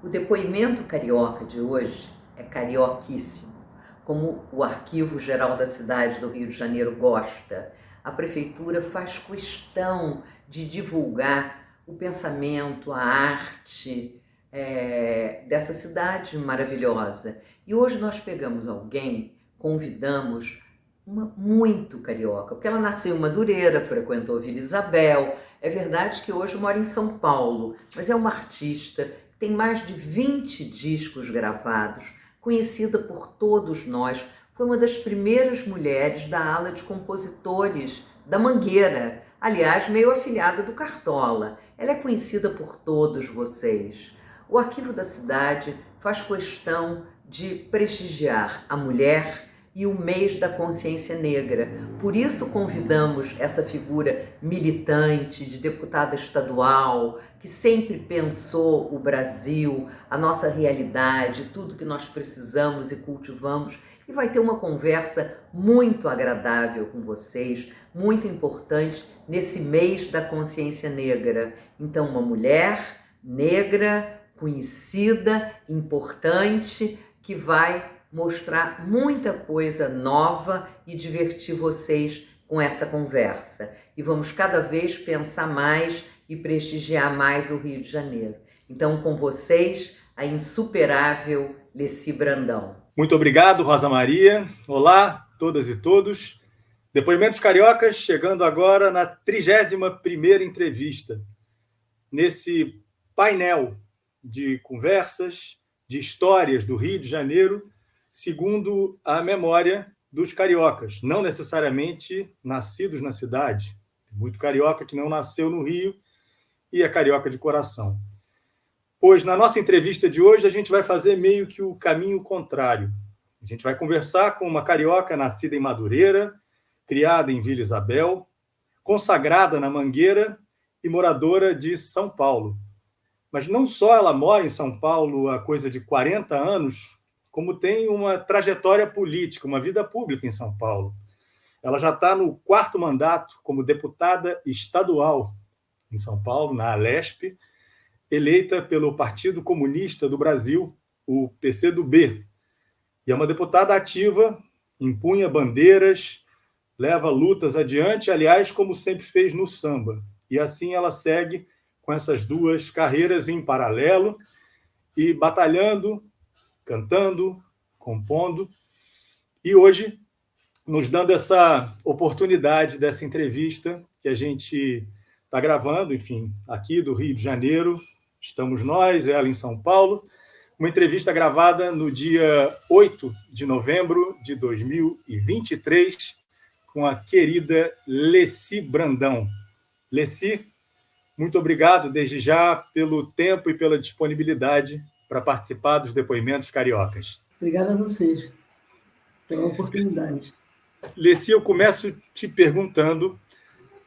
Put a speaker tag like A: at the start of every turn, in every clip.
A: O depoimento carioca de hoje é carioquíssimo. Como o Arquivo Geral da cidade do Rio de Janeiro gosta, a prefeitura faz questão de divulgar o pensamento, a arte dessa cidade maravilhosa. E hoje nós pegamos alguém, convidamos uma muito carioca, porque ela nasceu em Madureira, frequentou Vila Isabel. É verdade que hoje mora em São Paulo, mas é uma artista, tem mais de 20 discos gravados, conhecida por todos nós. Foi uma das primeiras mulheres da ala de compositores da Mangueira, aliás, meio afilhada do Cartola. Ela é conhecida por todos vocês. O Arquivo da Cidade faz questão de prestigiar a mulher e o mês da consciência negra. Por isso convidamos essa figura militante, de deputada estadual, que sempre pensou o Brasil, a nossa realidade, tudo que nós precisamos e cultivamos, e vai ter uma conversa muito agradável com vocês, muito importante nesse mês da consciência negra. Então, uma mulher negra, conhecida, importante, que vai mostrar muita coisa nova e divertir vocês com essa conversa. E vamos cada vez pensar mais e prestigiar mais o Rio de Janeiro. Então, com vocês, a insuperável Leci Brandão.
B: Muito obrigado, Rosa Maria. Olá, todas e todos. Depoimentos Cariocas, chegando agora na 31ª entrevista, nesse painel de conversas, de histórias do Rio de Janeiro, segundo a memória dos cariocas, não necessariamente nascidos na cidade. Tem muito carioca que não nasceu no Rio e é carioca de coração. Pois na nossa entrevista de hoje a gente vai fazer meio que o caminho contrário. A gente vai conversar com uma carioca nascida em Madureira, criada em Vila Isabel, consagrada na Mangueira e moradora de São Paulo. Mas não só ela mora em São Paulo há coisa de 40 anos, como tem uma trajetória política, uma vida pública em São Paulo. Ela já está no 4º mandato como deputada estadual em São Paulo, na Alesp, eleita pelo Partido Comunista do Brasil, o PCdoB. E é uma deputada ativa, empunha bandeiras, leva lutas adiante, aliás, como sempre fez no samba. E assim ela segue com essas duas carreiras em paralelo e batalhando, cantando, compondo. E hoje, nos dando essa oportunidade dessa entrevista que a gente está gravando, enfim, aqui do Rio de Janeiro, estamos nós, ela em São Paulo, uma entrevista gravada no dia 8 de novembro de 2023, com a querida Leci Brandão. Leci, muito obrigado desde já pelo tempo e pela disponibilidade para participar dos depoimentos cariocas.
C: Obrigada a vocês pela oportunidade.
B: Leci, eu começo te perguntando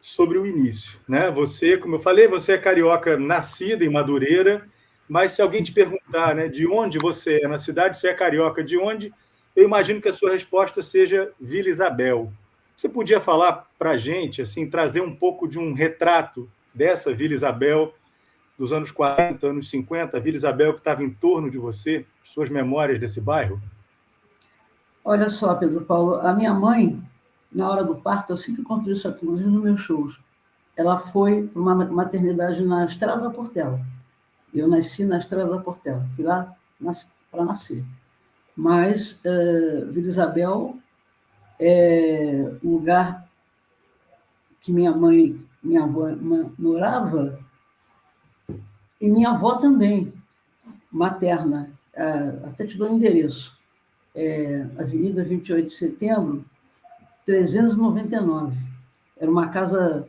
B: sobre o início, né? Você, como eu falei, você é carioca nascida em Madureira, mas se alguém te perguntar, né, de onde você é na cidade, você é carioca de onde, eu imagino que a sua resposta seja Vila Isabel. Você podia falar para a gente, assim, trazer um pouco de um retrato dessa Vila Isabel dos anos 40, anos 50, a Vila Isabel que estava em torno de você, suas memórias desse bairro?
C: Olha só, Pedro Paulo, a minha mãe, na hora do parto, eu sempre conto isso aqui, inclusive nos meus shows, ela foi para uma maternidade na Estrada da Portela. Eu nasci na Estrada da Portela, fui lá para nascer. Mas Vila Isabel é o lugar que minha avó morava, e minha avó também, materna. Até te dou o endereço. Avenida 28 de Setembro, 399. Era uma casa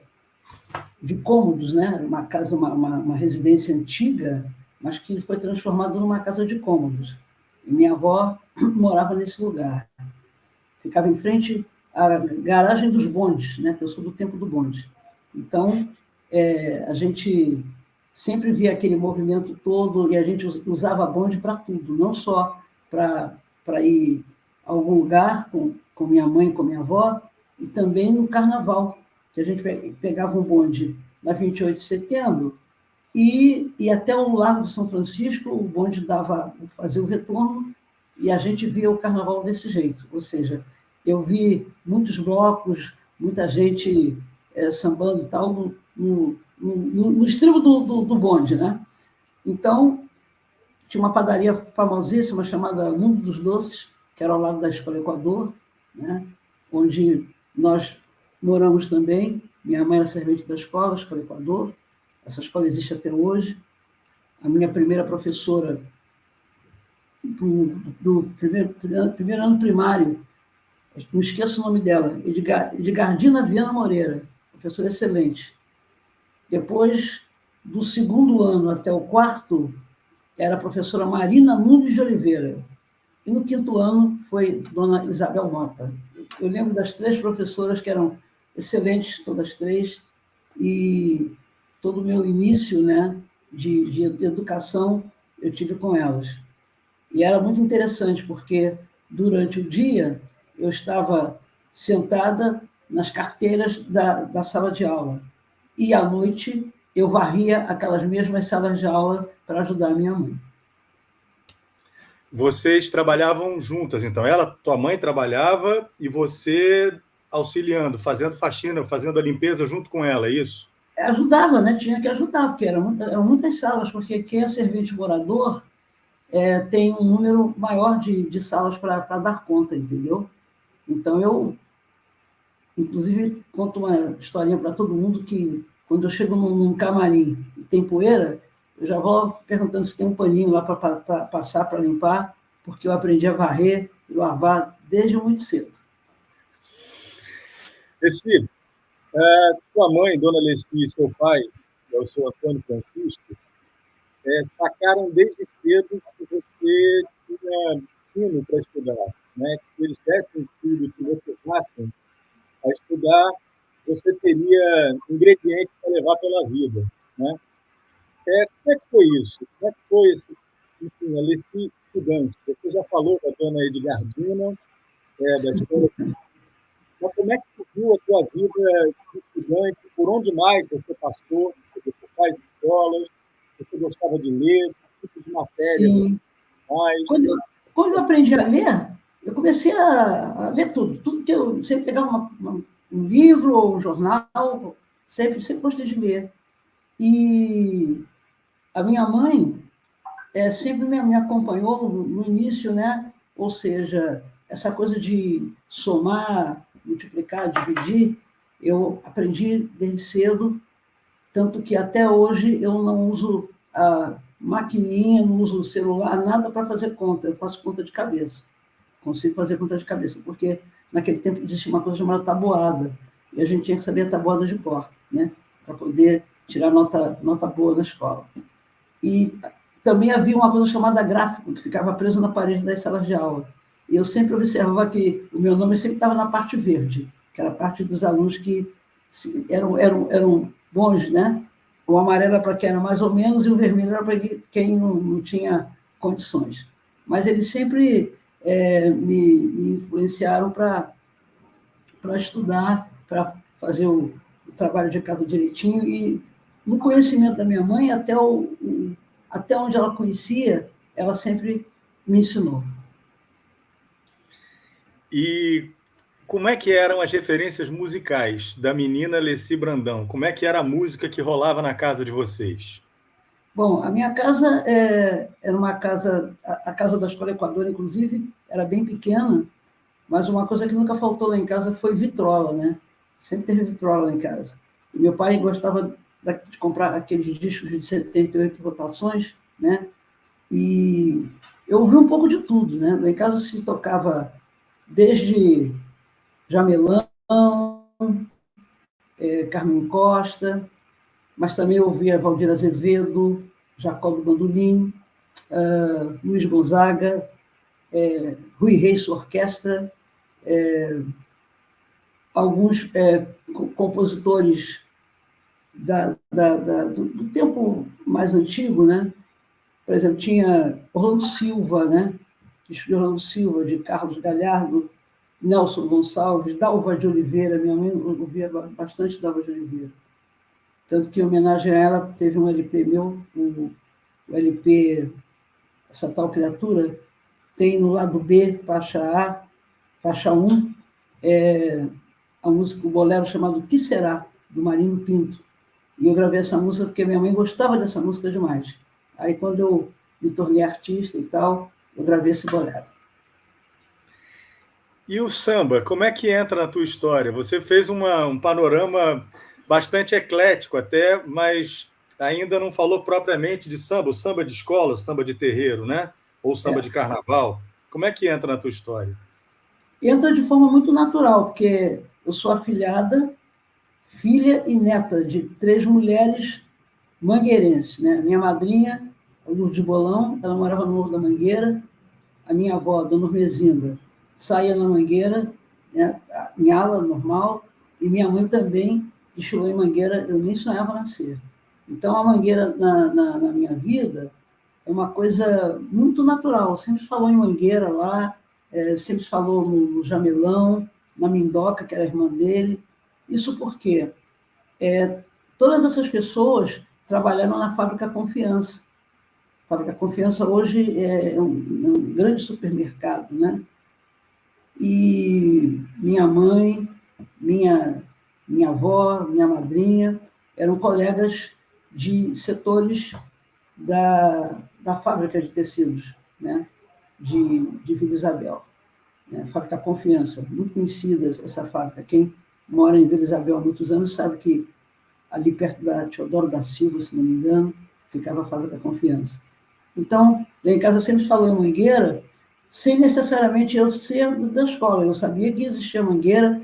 C: de cômodos, né? Uma casa, uma residência antiga, mas que foi transformada numa casa de cômodos. E minha avó morava nesse lugar. Ficava em frente à garagem dos bondes, né? Porque eu sou do tempo do bonde. Então, a gente sempre via aquele movimento todo e a gente usava bonde para tudo, não só para ir a algum lugar com minha mãe, com minha avó, e também no carnaval, que a gente pegava um bonde na 28 de setembro e até o Largo de São Francisco, o bonde fazia o retorno, e a gente via o carnaval desse jeito. Ou seja, eu vi muitos blocos, muita gente sambando e tal, no estribo do bonde, né? Então, tinha uma padaria famosíssima chamada Mundo dos Doces, que era ao lado da Escola Equador, né? Onde nós moramos também. Minha mãe era servente da escola, Escola Equador. Essa escola existe até hoje. A minha primeira professora do primeiro ano primário, não esqueço o nome dela, Edgardina Viana Moreira, professora excelente. Depois, do segundo ano até o quarto, era a professora Marina Nunes de Oliveira. E no quinto ano foi dona Isabel Mota. Eu lembro das 3 professoras que eram excelentes, todas 3, e todo o meu início, né, de educação eu tive com elas. E era muito interessante, porque durante o dia eu estava sentada nas carteiras da sala de aula, e à noite eu varria aquelas mesmas salas de aula para ajudar a minha mãe.
B: Vocês trabalhavam juntas, então. Tua mãe trabalhava e você auxiliando, fazendo faxina, fazendo a limpeza junto com ela, é isso?
C: Ajudava, né? Tinha que ajudar, porque eram muitas salas, porque quem é servente morador tem um número maior de salas para dar conta, entendeu? Então, eu, inclusive, conto uma historinha para todo mundo que, quando eu chego num camarim e tem poeira, eu já vou perguntando se tem um paninho lá para passar, para limpar, porque eu aprendi a varrer e lavar desde muito cedo.
B: Leci, sua mãe, dona Leci, e seu pai, que é o seu Antônio Francisco, sacaram desde cedo que você tinha fino para estudar, né? Que eles dessem tudo, que você passem a estudar, você teria ingredientes para levar pela vida, né? Como é que foi isso? Como é que foi enfim, esse estudante? Você já falou da dona Edgardina, da escola. Mas como é que surgiu a tua vida de estudante? Por onde mais você passou? Por quais escolas? Você gostava de ler? Que tipo de matéria?
C: Sim.
B: Mais?
C: Quando eu aprendi a ler, eu comecei a ler tudo. Tudo que eu sempre pegava um livro ou um jornal, sempre gostei de ler. E a minha mãe sempre me acompanhou no início, né? Ou seja, essa coisa de somar, multiplicar, dividir, eu aprendi desde cedo, tanto que até hoje eu não uso a maquininha, não uso o celular, nada para fazer conta, eu faço conta de cabeça. Consigo fazer conta de cabeça, porque naquele tempo existia uma coisa chamada tabuada, e a gente tinha que saber a tabuada de cor, né? Para poder tirar nota boa na escola. E também havia uma coisa chamada gráfico, que ficava preso na parede das salas de aula. E eu sempre observava que o meu nome sempre estava na parte verde, que era a parte dos alunos que eram bons, né? O amarelo era para quem era mais ou menos, e o vermelho era para quem não tinha condições. Mas eles sempre me influenciaram para estudar, para fazer o trabalho de casa direitinho, e no conhecimento da minha mãe, até onde ela conhecia, ela sempre me ensinou.
B: E como é que eram as referências musicais da menina Leci Brandão? Como é que era a música que rolava na casa de vocês?
C: Bom, a minha casa era uma casa, a casa da Escola Equador, inclusive, era bem pequena, mas uma coisa que nunca faltou lá em casa foi vitrola, né? Sempre teve vitrola lá em casa. E meu pai gostava de comprar aqueles discos de 78 rotações, né? E eu ouvi um pouco de tudo, né? Lá em casa se tocava desde Jamelão, Carmen Costa, mas também eu ouvia Valdir Azevedo, Jacó do Bandolim, Luiz Gonzaga, Rui Reis Orquestra, alguns compositores do tempo mais antigo, né? Por exemplo, tinha Orlando Silva, né? De Orlando Silva, de Carlos Galhardo, Nelson Gonçalves, Dalva de Oliveira, minha mãe ouvia bastante Dalva de Oliveira. Tanto que, em homenagem a ela, teve um LP meu, o LP Essa Tal Criatura, tem no lado B, faixa A, faixa 1, a música, o bolero chamado Que Será, do Marinho Pinto. E eu gravei essa música porque minha mãe gostava dessa música demais. Aí, quando eu me tornei artista e tal, eu gravei esse bolero.
B: E o samba, como é que entra na tua história? Você fez um panorama bastante eclético até, mas ainda não falou propriamente de samba, o samba de escola, o samba de terreiro, né? Ou samba de carnaval. Como é que entra na tua história?
C: Entra de forma muito natural, porque eu sou afilhada, filha e neta de 3 mulheres mangueirenses, né? Minha madrinha, a Lourdes de Bolão, ela morava no Morro da Mangueira. A minha avó, Dona Urmezinda, saía na Mangueira, né, em ala normal, e minha mãe também desfilou em Mangueira, eu nem sonhava nascer. Então, a Mangueira na minha vida é uma coisa muito natural. Sempre falou em Mangueira lá, sempre falou no Jamelão, na Mindoca, que era a irmã dele. Isso porque todas essas pessoas trabalharam na Fábrica Confiança. A Fábrica Confiança hoje é um grande supermercado, né? E minha mãe, minha avó, minha madrinha, eram colegas de setores da fábrica de tecidos, né? de Vila Isabel. Né? Fábrica Confiança, muito conhecida essa fábrica. Quem mora em Vila Isabel há muitos anos sabe que ali perto da Teodoro da Silva, se não me engano, ficava a Fábrica Confiança. Então, lá em casa sempre falou em Mangueira, sem necessariamente eu ser da escola. Eu sabia que existia Mangueira,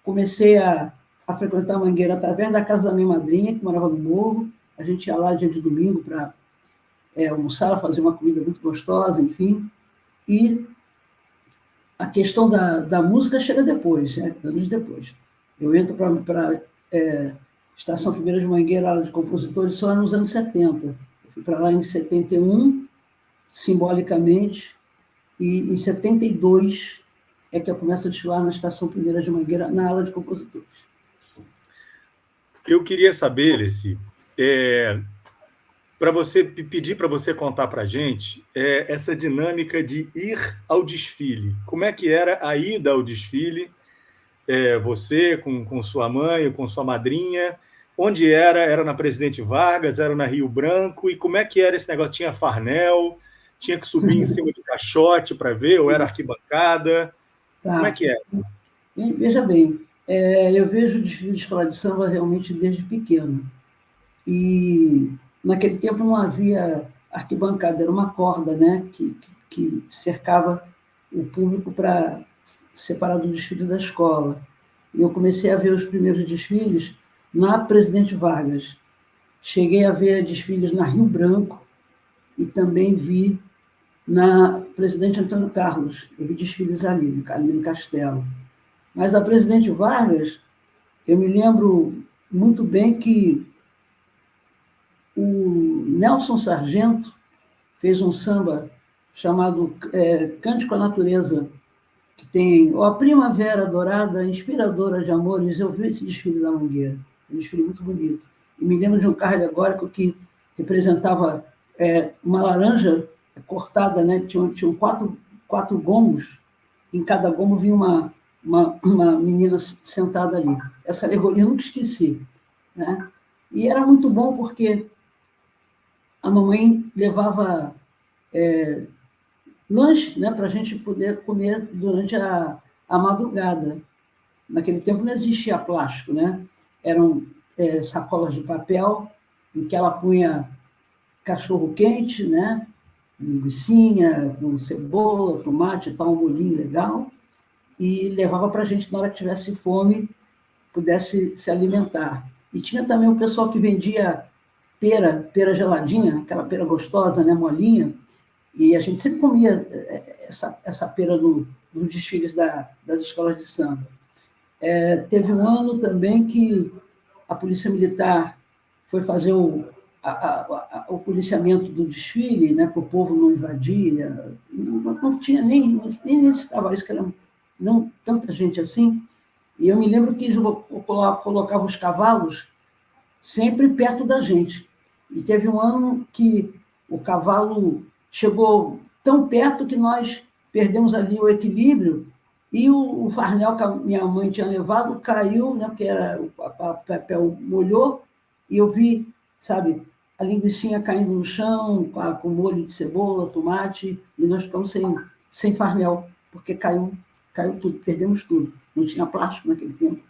C: comecei a frequentar Mangueira através da casa da minha madrinha, que morava no Morro. A gente ia lá dia de domingo para almoçar, fazer uma comida muito gostosa, enfim. E a questão da música chega depois, né? Anos depois. Eu entro para Estação Primeira de Mangueira, aula de compositores, só nos anos 70. Eu fui para lá em 71, simbolicamente, e em 72 é que eu começo a desfilar na Estação Primeira de Mangueira, na aula de compositores.
B: Eu queria saber, Leci, para você pedir para você contar para a gente essa dinâmica de ir ao desfile. Como é que era a ida ao desfile? Você com sua mãe, com sua madrinha, onde era? Era na Presidente Vargas, era na Rio Branco, e como é que era esse negócio? Tinha farnel, tinha que subir em cima de caixote para ver, ou era arquibancada?
C: Tá.
B: Como é que era?
C: Veja bem, eu vejo o desfile de escola de samba realmente desde pequeno. E naquele tempo não havia arquibancada, era uma corda, né, que cercava o público para separar do desfile da escola. E eu comecei a ver os primeiros desfiles na Presidente Vargas. Cheguei a ver desfiles na Rio Branco e também vi na Presidente Antônio Carlos. Eu vi desfiles ali no Castelo. Mas a Presidente Vargas, eu me lembro muito bem que o Nelson Sargento fez um samba chamado Cântico à Natureza, que tem a primavera dourada, inspiradora de amores. Eu vi esse desfile da Mangueira, um desfile muito bonito. E me lembro de um carro alegórico que representava uma laranja cortada, né? Tinham quatro gomos, em cada gomo vinha uma menina sentada ali. Essa alegoria eu nunca esqueci. Né? E era muito bom porque a mamãe levava lanche, né, para a gente poder comer durante a madrugada. Naquele tempo não existia plástico, né? Eram sacolas de papel em que ela punha cachorro-quente, né? Linguicinha, com cebola, tomate e tal, um molhinho legal, e levava para a gente, na hora que tivesse fome, pudesse se alimentar. E tinha também o pessoal que vendia pera geladinha, aquela pera gostosa, né, molinha, e a gente sempre comia essa pera nos desfiles das escolas de samba. Teve um ano também que a Polícia Militar foi fazer o policiamento do desfile, né, para o povo não invadir. Não tinha nem necessitava isso, que era não tanta gente assim. E eu me lembro que colocava os cavalos sempre perto da gente. E teve um ano que o cavalo chegou tão perto que nós perdemos ali o equilíbrio e o farnel que a minha mãe tinha levado caiu, né, porque o papel molhou, e eu vi, sabe, a linguicinha caindo no chão, com molho de cebola, tomate, e nós ficamos sem farnel, porque caiu tudo, perdemos tudo. Não tinha plástico naquele tempo.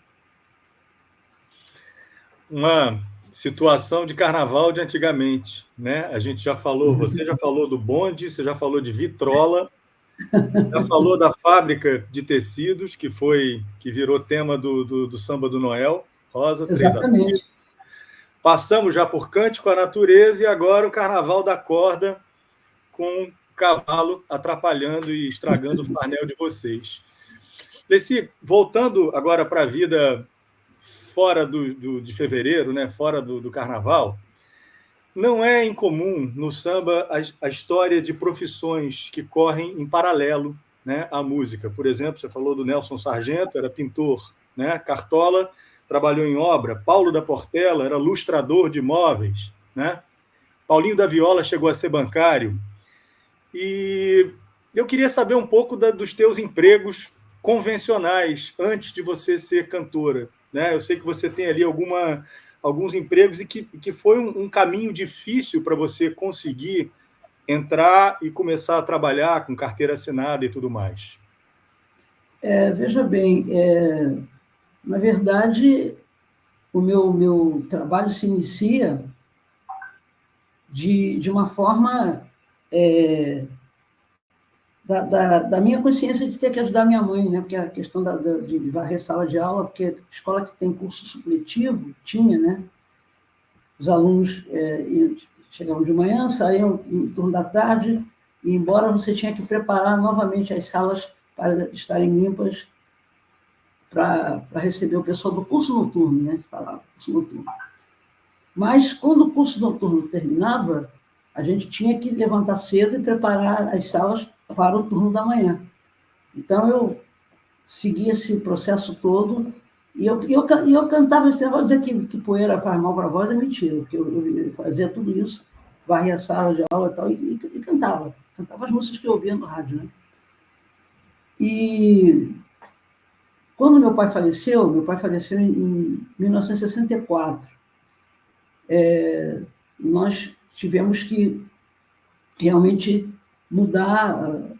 B: Uma situação de carnaval de antigamente, né? A gente já falou, você já falou do bonde, você já falou de vitrola, já falou da fábrica de tecidos, que virou tema do Samba do Noel, Rosa,
C: Exatamente.
B: 3 Passamos já por Cântico à Natureza e agora o Carnaval da Corda, com o cavalo atrapalhando e estragando o farnel de vocês. Leci, voltando agora para a vida fora de fevereiro, né, fora do Carnaval, não é incomum no samba a história de profissões que correm em paralelo, né, à música. Por exemplo, você falou do Nelson Sargento, era pintor, né? Cartola trabalhou em obra, Paulo da Portela era lustrador de móveis, né? Paulinho da Viola chegou a ser bancário. E eu queria saber um pouco dos teus empregos convencionais antes de você ser cantora, né? Eu sei que você tem ali alguns empregos e que foi um caminho difícil para você conseguir entrar e começar a trabalhar com carteira assinada e tudo mais.
C: Veja bem, na verdade, o meu trabalho se inicia de uma forma da minha consciência de ter que ajudar minha mãe, né? Porque a questão de varrer sala de aula, porque escola que tem curso supletivo, tinha, né? Os alunos chegavam de manhã, saíam em turno da tarde, e embora você tinha que preparar novamente as salas para estarem limpas para receber o pessoal do curso noturno, né? Falava, curso noturno. Mas, quando o curso noturno terminava, a gente tinha que levantar cedo e preparar as salas para o turno da manhã. Então, eu segui esse processo todo e eu cantava esse negócio, dizer que poeira faz mal para a voz é mentira, porque eu fazia tudo isso, varria a sala de aula e tal, e cantava as músicas que eu ouvia no rádio, né? E quando meu pai faleceu em 1964, nós tivemos que realmente mudar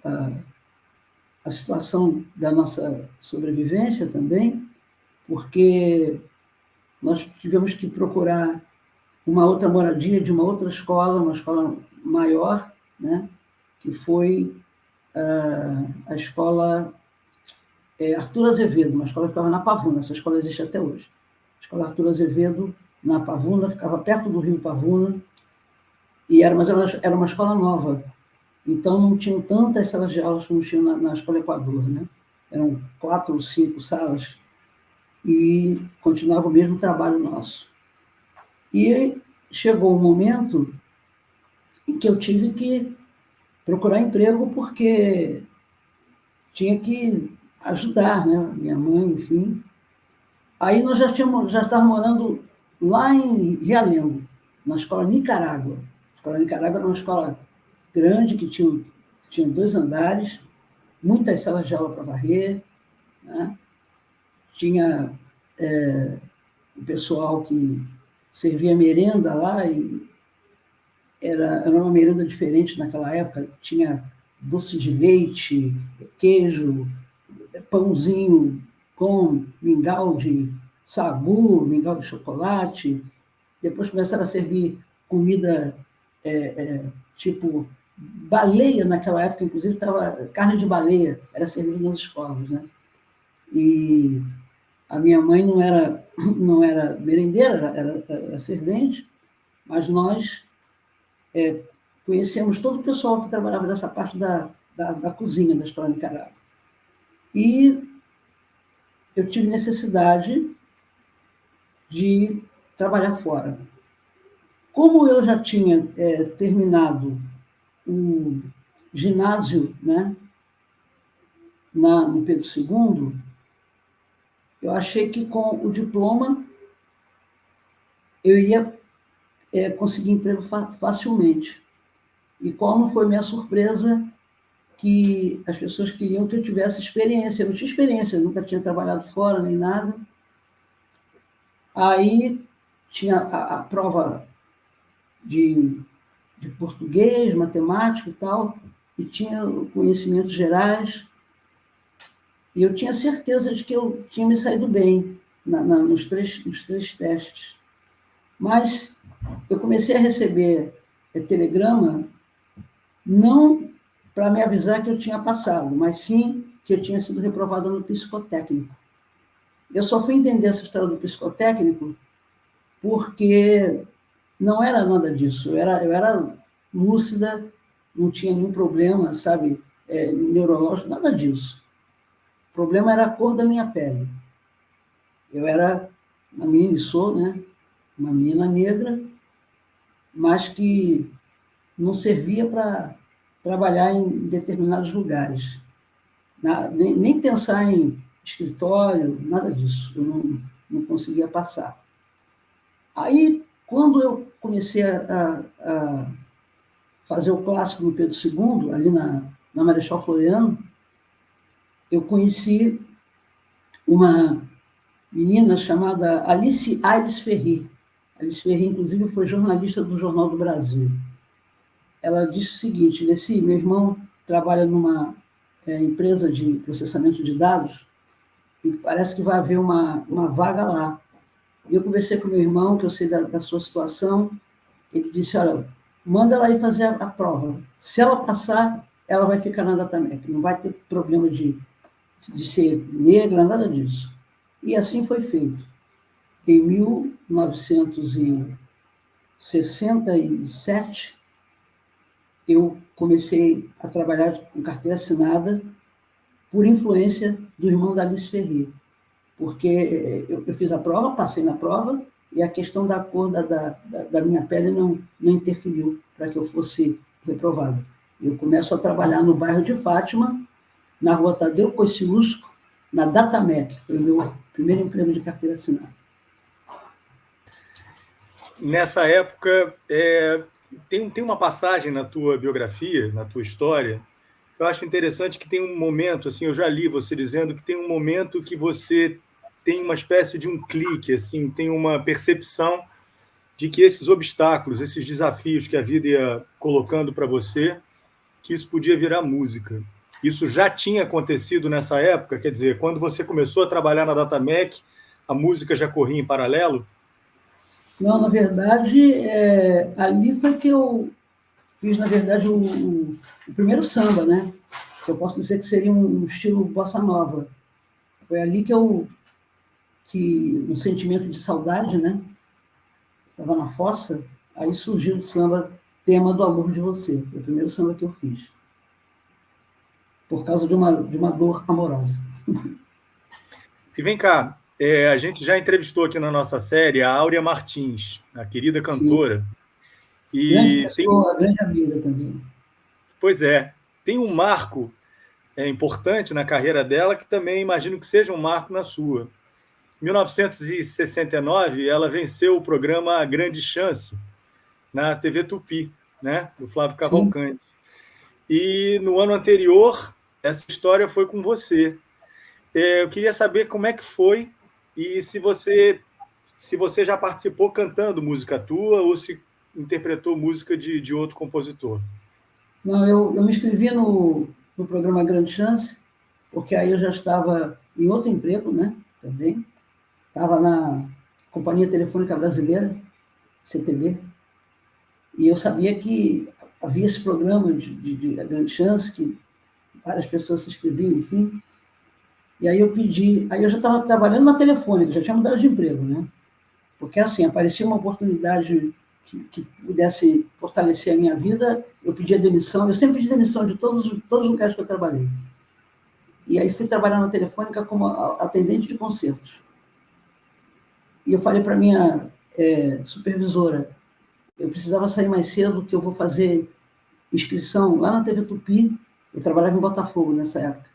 C: a situação da nossa sobrevivência também, porque nós tivemos que procurar uma outra moradia de uma outra escola, uma escola maior, né, que foi a escola Arthur Azevedo, uma escola que ficava na Pavuna, essa escola existe até hoje. A escola Arthur Azevedo, na Pavuna, ficava perto do rio Pavuna, mas era uma escola nova, então não tinham tantas salas de aulas como tinham na Escola Equador, né? Eram 4 ou 5 salas e continuava o mesmo trabalho nosso. E chegou o momento em que eu tive que procurar emprego porque tinha que ajudar, né? Minha mãe, enfim. Aí nós já estávamos morando lá em Realengo, na Escola Nicarágua. A Escola Nicarágua era uma escola grande que tinha 2 andares, muitas salas de aula para varrer, né? Tinha o pessoal que servia merenda lá, e era uma merenda diferente naquela época, tinha doce de leite, queijo, pãozinho com mingau de sagu, mingau de chocolate. Depois começaram a servir comida tipo baleia naquela época, inclusive carne de baleia era servida nas escolas, né? E a minha mãe não era merendeira, era servente, mas nós conhecemos todo o pessoal que trabalhava nessa parte da cozinha da Escola Nicarágua. E eu tive necessidade de trabalhar fora. Como eu já tinha terminado o ginásio, né, no Pedro II, eu achei que com o diploma eu iria conseguir emprego facilmente. E qual não foi minha surpresa que as pessoas queriam que eu tivesse experiência. Eu não tinha experiência, eu nunca tinha trabalhado fora nem nada. Aí tinha a prova de português, matemática e tal, e tinha conhecimentos gerais. E eu tinha certeza de que eu tinha me saído bem nos três testes. Mas eu comecei a receber telegrama não para me avisar que eu tinha passado, mas sim que eu tinha sido reprovada no psicotécnico. Eu só fui entender essa história do psicotécnico porque não era nada disso. Eu era lúcida, não tinha nenhum problema, sabe, neurológico, nada disso. O problema era a cor da minha pele. Eu era uma menina, e sou, né, uma menina negra, mas que não servia para trabalhar em determinados lugares. Nem pensar em escritório, nada disso. Eu não conseguia passar. Aí, quando eu comecei a fazer o clássico no Pedro II, ali na Marechal Floriano, eu conheci uma menina chamada Alice Aires Ferri. Alice Ferri, inclusive, foi jornalista do Jornal do Brasil. Ela disse o seguinte: Leci, meu irmão trabalha numa empresa de processamento de dados e parece que vai haver uma vaga lá. E eu conversei com meu irmão, que eu sei da sua situação, ele disse, olha, manda ela ir fazer a prova. Se ela passar, ela vai ficar na Datamec, não vai ter problema de ser negra, nada disso. E assim foi feito. Em 1967, eu comecei a trabalhar com carteira assinada por influência do irmão da Alice Ferri, porque eu fiz a prova, passei na prova, e a questão da cor da minha pele não interferiu para que eu fosse reprovado. Eu começo a trabalhar no bairro de Fátima, na rua Tadeu Kosciuszko, na Datamec, foi o meu primeiro emprego de carteira assinada.
B: Nessa época, tem uma passagem na tua biografia, na tua história, eu acho interessante que tem um momento, assim, eu já li você dizendo que tem um momento que você tem uma espécie de um clique, assim, tem uma percepção de que esses obstáculos, esses desafios que a vida ia colocando para você, que isso podia virar música. Isso já tinha acontecido nessa época? Quer dizer, quando você começou a trabalhar na Datamec, a música já corria em paralelo?
C: Não, na verdade, ali foi que eu fiz, na verdade, o primeiro samba, né? Eu posso dizer que seria um estilo bossa nova. Foi ali que um sentimento de saudade, né? Estava na fossa, aí surgiu o samba Tema do Amor de Você. Foi o primeiro samba que eu fiz. Por causa de uma dor amorosa.
B: E vem cá, a gente já entrevistou aqui na nossa série a Áurea Martins, a querida cantora.
C: Sim.
B: E
C: grande pessoa, grande amiga também.
B: Pois é, tem um marco importante na carreira dela que também imagino que seja um marco na sua. Em 1969, ela venceu o programa A Grande Chance, na TV Tupi, né, do Flávio Cavalcante. Sim. E no ano anterior, essa história foi com você. Eu queria saber como é que foi e se você já participou cantando música tua ou se interpretou música de outro compositor.
C: Não, eu me inscrevi no programa Grande Chance, porque aí eu já estava em outro emprego, né, também. Estava na Companhia Telefônica Brasileira, CTB, e eu sabia que havia esse programa de Grande Chance, que várias pessoas se inscreviam, enfim. E aí eu pedi, aí eu já estava trabalhando na Telefônica, já tinha mudado de emprego, né? Porque assim, aparecia uma oportunidade que pudesse fortalecer a minha vida, eu pedia demissão, eu sempre pedi demissão de todos os lugares que eu trabalhei. E aí fui trabalhar na Telefônica como atendente de concertos. E eu falei para a minha supervisora, eu precisava sair mais cedo, que eu vou fazer inscrição lá na TV Tupi, eu trabalhava em Botafogo nessa época,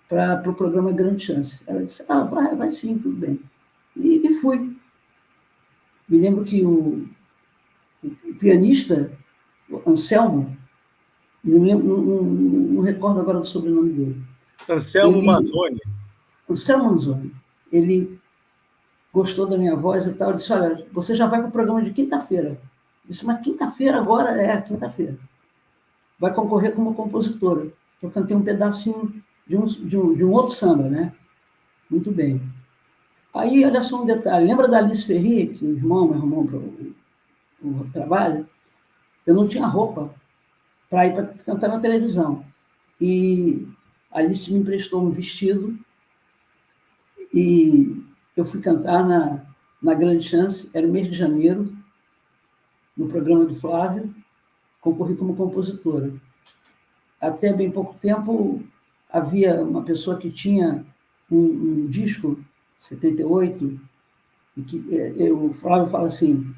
C: para o programa Grande Chance. Ela disse, vai sim, tudo bem. E fui. Me lembro que o pianista, o Anselmo, não recordo agora do sobrenome dele.
B: Anselmo Manzoni.
C: Anselmo Manzoni. Ele gostou da minha voz e tal, disse, olha, você já vai para o programa de quinta-feira. Eu disse, mas quinta-feira agora? É, quinta-feira. Vai concorrer como compositora. Eu cantei um pedacinho de um outro samba, né? Muito bem. Aí, olha só um detalhe. Lembra da Alice Ferri, que o irmão me arrumou para o trabalho? Eu não tinha roupa para ir para cantar na televisão. E a Alice me emprestou um vestido e eu fui cantar na Grande Chance, era o mês de janeiro, no programa do Flávio, concorri como compositora. Até bem pouco tempo, havia uma pessoa que tinha um disco, 78, e que o Flávio fala assim,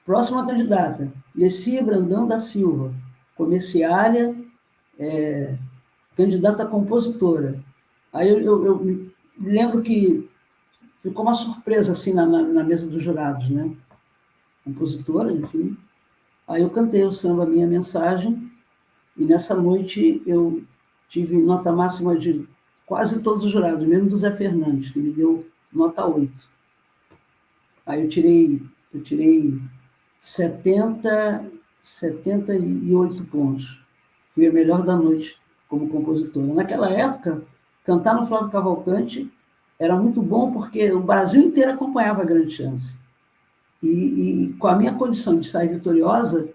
C: próxima candidata, Lescia Brandão da Silva, comerciária, candidata a compositora. Aí eu me lembro que ficou uma surpresa assim na mesa dos jurados, né? Compositora, enfim. Aí eu cantei o samba Minha Mensagem, e nessa noite eu tive nota máxima de quase todos os jurados, mesmo do Zé Fernandes, que me deu nota 8. Aí eu tirei 78 pontos. Fui a melhor da noite como compositora. Naquela época, cantar no Flávio Cavalcante era muito bom, porque o Brasil inteiro acompanhava a Grande Chance. E com a minha condição de sair vitoriosa,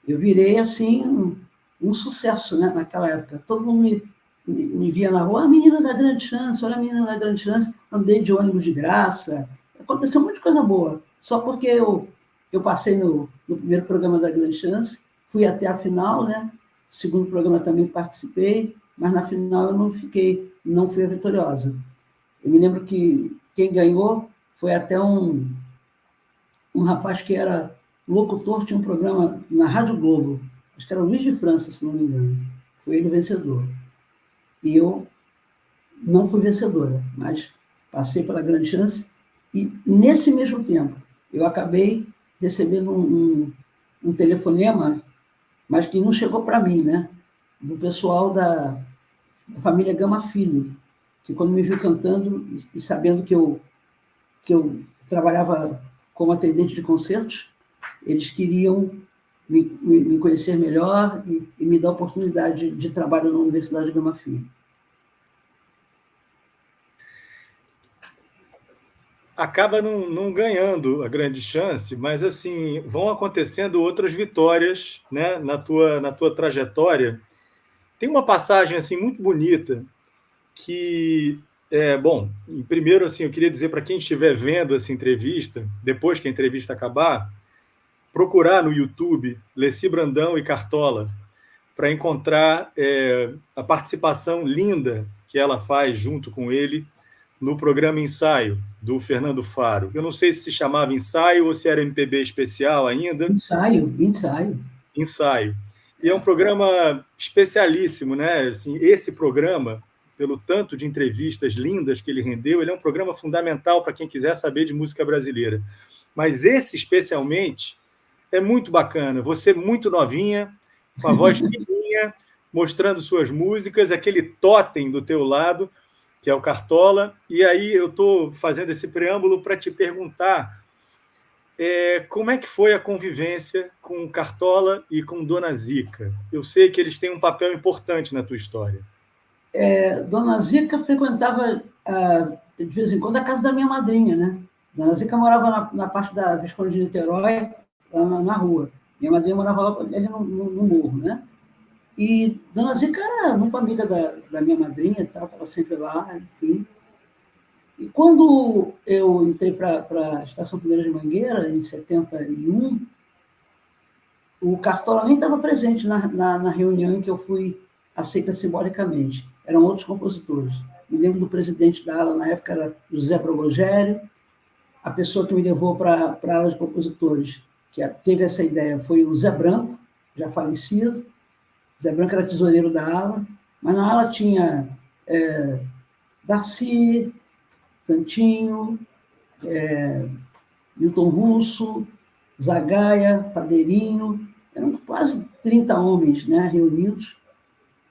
C: eu virei, assim, um sucesso, né, naquela época. Todo mundo me via na rua, a menina da Grande Chance, olha a menina da Grande Chance, andei de ônibus de graça, aconteceu muita coisa boa, só porque eu passei no primeiro programa da Grande Chance, fui até a final, né, segundo programa também participei, mas na final eu não fui a vitoriosa. Eu me lembro que quem ganhou foi até um rapaz que era locutor, tinha um programa na Rádio Globo, acho que era Luiz de França, se não me engano. Foi ele o vencedor. E eu não fui vencedora, mas passei pela Grande Chance e, nesse mesmo tempo, eu acabei recebendo um telefonema, mas que não chegou para mim, né? Do pessoal da família Gama Filho, que quando me viu cantando e sabendo que eu trabalhava como atendente de concertos, eles queriam me conhecer melhor e me dar oportunidade de trabalho na Universidade Gama Filho.
B: Acaba não ganhando a Grande Chance, mas assim vão acontecendo outras vitórias, né, na tua trajetória. Tem uma passagem assim muito bonita que bom, primeiro assim eu queria dizer para quem estiver vendo essa entrevista, depois que a entrevista acabar, procurar no YouTube Lescia Brandão e Cartola para encontrar a participação linda que ela faz junto com ele no programa Ensaio, do Fernando Faro. Eu não sei se chamava Ensaio ou se era MPB especial ainda.
C: Ensaio.
B: Ensaio. E é um programa especialíssimo, né? Assim, esse programa, pelo tanto de entrevistas lindas que ele rendeu, ele é um programa fundamental para quem quiser saber de música brasileira. Mas esse, especialmente, é muito bacana. Você muito novinha, com a voz fininha, mostrando suas músicas, aquele totem do teu lado, que é o Cartola. E aí eu estou fazendo esse preâmbulo para te perguntar como é que foi a convivência com o Cartola e com Dona Zica. Eu sei que eles têm um papel importante na tua história.
C: Dona Zica frequentava, de vez em quando, a casa da minha madrinha, né? Dona Zica morava na parte da Visconde de Niterói, lá na rua. Minha madrinha morava lá ali no morro, né? E Dona Zica era muito amiga da minha madrinha, estava sempre lá, enfim. E quando eu entrei para a Estação Primeira de Mangueira, em 71, o Cartola nem estava presente na reunião em que eu fui aceita simbolicamente. Eram outros compositores. Me lembro do presidente da ala, na época era José Progogério. A pessoa que me levou para a ala de compositores, que teve essa ideia, foi o Zé Branco, já falecido. Zé Branco era tesoureiro da ala, mas na ala tinha Darcy, Tantinho, Milton Russo, Zagaia, Padeirinho, eram quase 30 homens, né, reunidos.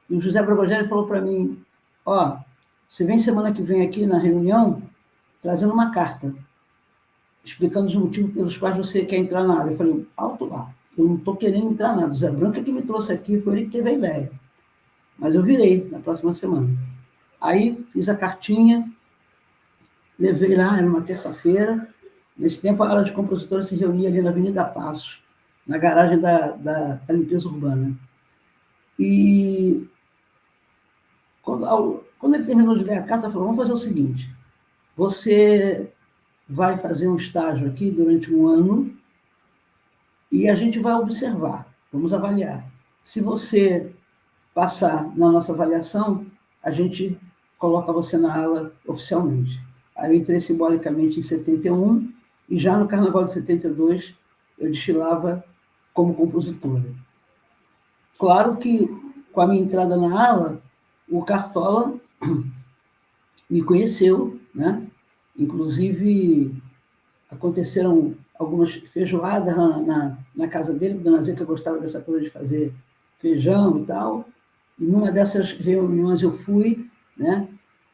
C: E o José Bragogeli falou para mim, você vem semana que vem aqui na reunião trazendo uma carta, explicando os motivos pelos quais você quer entrar na área. Eu falei, alto lá, eu não estou querendo entrar nada. O Zé Branco é que me trouxe aqui, foi ele que teve a ideia. Mas eu virei na próxima semana. Aí fiz a cartinha, levei lá, era uma terça-feira. Nesse tempo, a ala de compositores se reunia ali na Avenida Passos, na garagem da limpeza urbana. E quando ele terminou de ler a carta, ele falou, vamos fazer o seguinte, você vai fazer um estágio aqui durante um ano e a gente vai observar, vamos avaliar. Se você passar na nossa avaliação, a gente coloca você na ala oficialmente. Aí eu entrei simbolicamente em 71 e já no Carnaval de 72 eu desfilava como compositora. Claro que com a minha entrada na ala, o Cartola me conheceu, né? Inclusive, aconteceram algumas feijoadas na casa dele, Dona Zeca gostava dessa coisa de fazer feijão e tal, e numa dessas reuniões eu fui, né?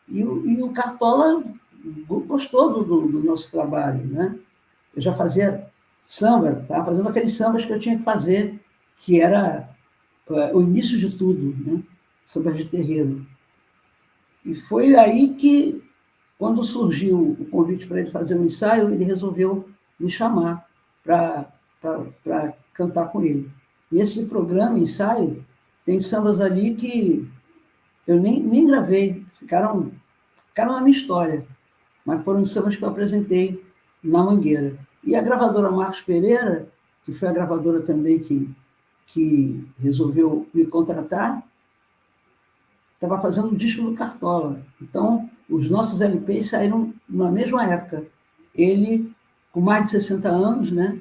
C: E o Cartola gostou do nosso trabalho, né? Eu já fazia samba, estava fazendo aqueles sambas que eu tinha que fazer, que era o início de tudo, né? Sambas de terreiro. E foi aí que, quando surgiu o convite para ele fazer um ensaio, ele resolveu me chamar para cantar com ele. E esse programa, ensaio, tem sambas ali que eu nem gravei, ficaram na minha história, mas foram sambas que eu apresentei na Mangueira. E a gravadora Marcos Pereira, que foi a gravadora também que resolveu me contratar, estava fazendo o disco do Cartola. Então, os nossos LPs saíram na mesma época. Ele, com mais de 60 anos, né,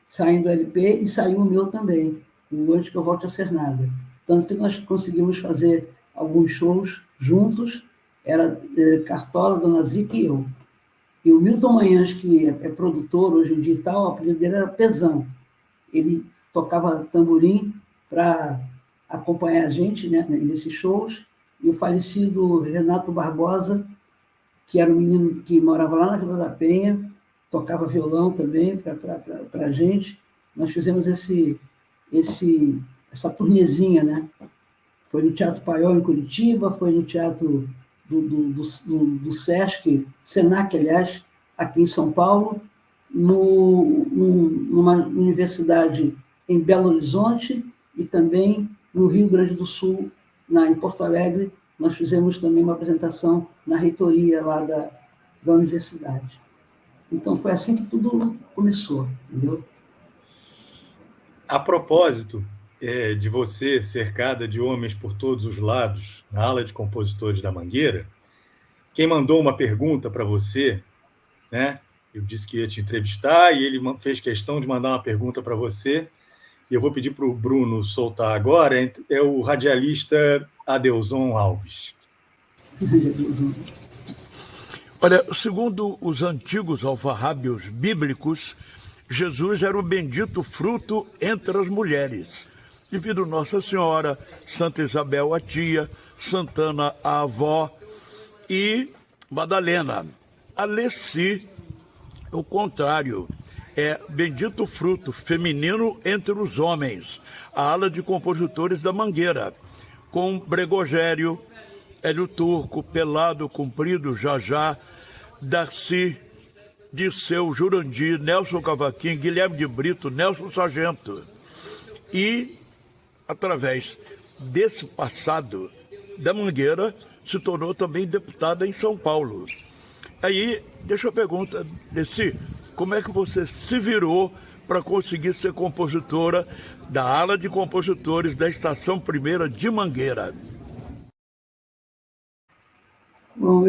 C: saindo do LP, e saiu o meu também, o Antes que eu volte a ser nada. Tanto que nós conseguimos fazer alguns shows juntos, era Cartola, Dona Zica e eu. E o Milton Manhãs, que é produtor hoje em dia e tal, o apelido dele era Pezão. Ele tocava tamborim para acompanhar a gente, né, nesses shows, e o falecido Renato Barbosa, que era um menino que morava lá na Vila da Penha, tocava violão também para a gente. Nós fizemos essa turnezinha, né? Foi no Teatro Paiol, em Curitiba, foi no Teatro do Sesc, Senac, aliás, aqui em São Paulo, numa universidade em Belo Horizonte e também no Rio Grande do Sul, em Porto Alegre. Nós fizemos também uma apresentação na reitoria lá da universidade. Então, foi assim que tudo começou, entendeu?
B: A propósito de você cercada de homens por todos os lados, na ala de compositores da Mangueira, quem mandou uma pergunta para você, né? Eu disse que ia te entrevistar e ele fez questão de mandar uma pergunta para você. E eu vou pedir para o Bruno soltar agora, é o radialista Adelson Alves.
D: Olha, segundo os antigos alfarrábios bíblicos, Jesus era o bendito fruto entre as mulheres, devido Nossa Senhora, Santa Isabel a tia, Santana a avó e Madalena. Alessi, o contrário, é bendito fruto feminino entre os homens, a ala de compositores da Mangueira, com Bregogério, Hélio Turco, Pelado, Comprido, Jajá, Darcy, Disseu, Jurandir, Nelson Cavaquinho, Guilherme de Brito, Nelson Sargento. E, através desse passado da Mangueira, se tornou também deputada em São Paulo. Aí, deixa eu perguntar, Darcy, como é que você se virou para conseguir ser compositora da ala de compositores da Estação Primeira de Mangueira?
C: Bom,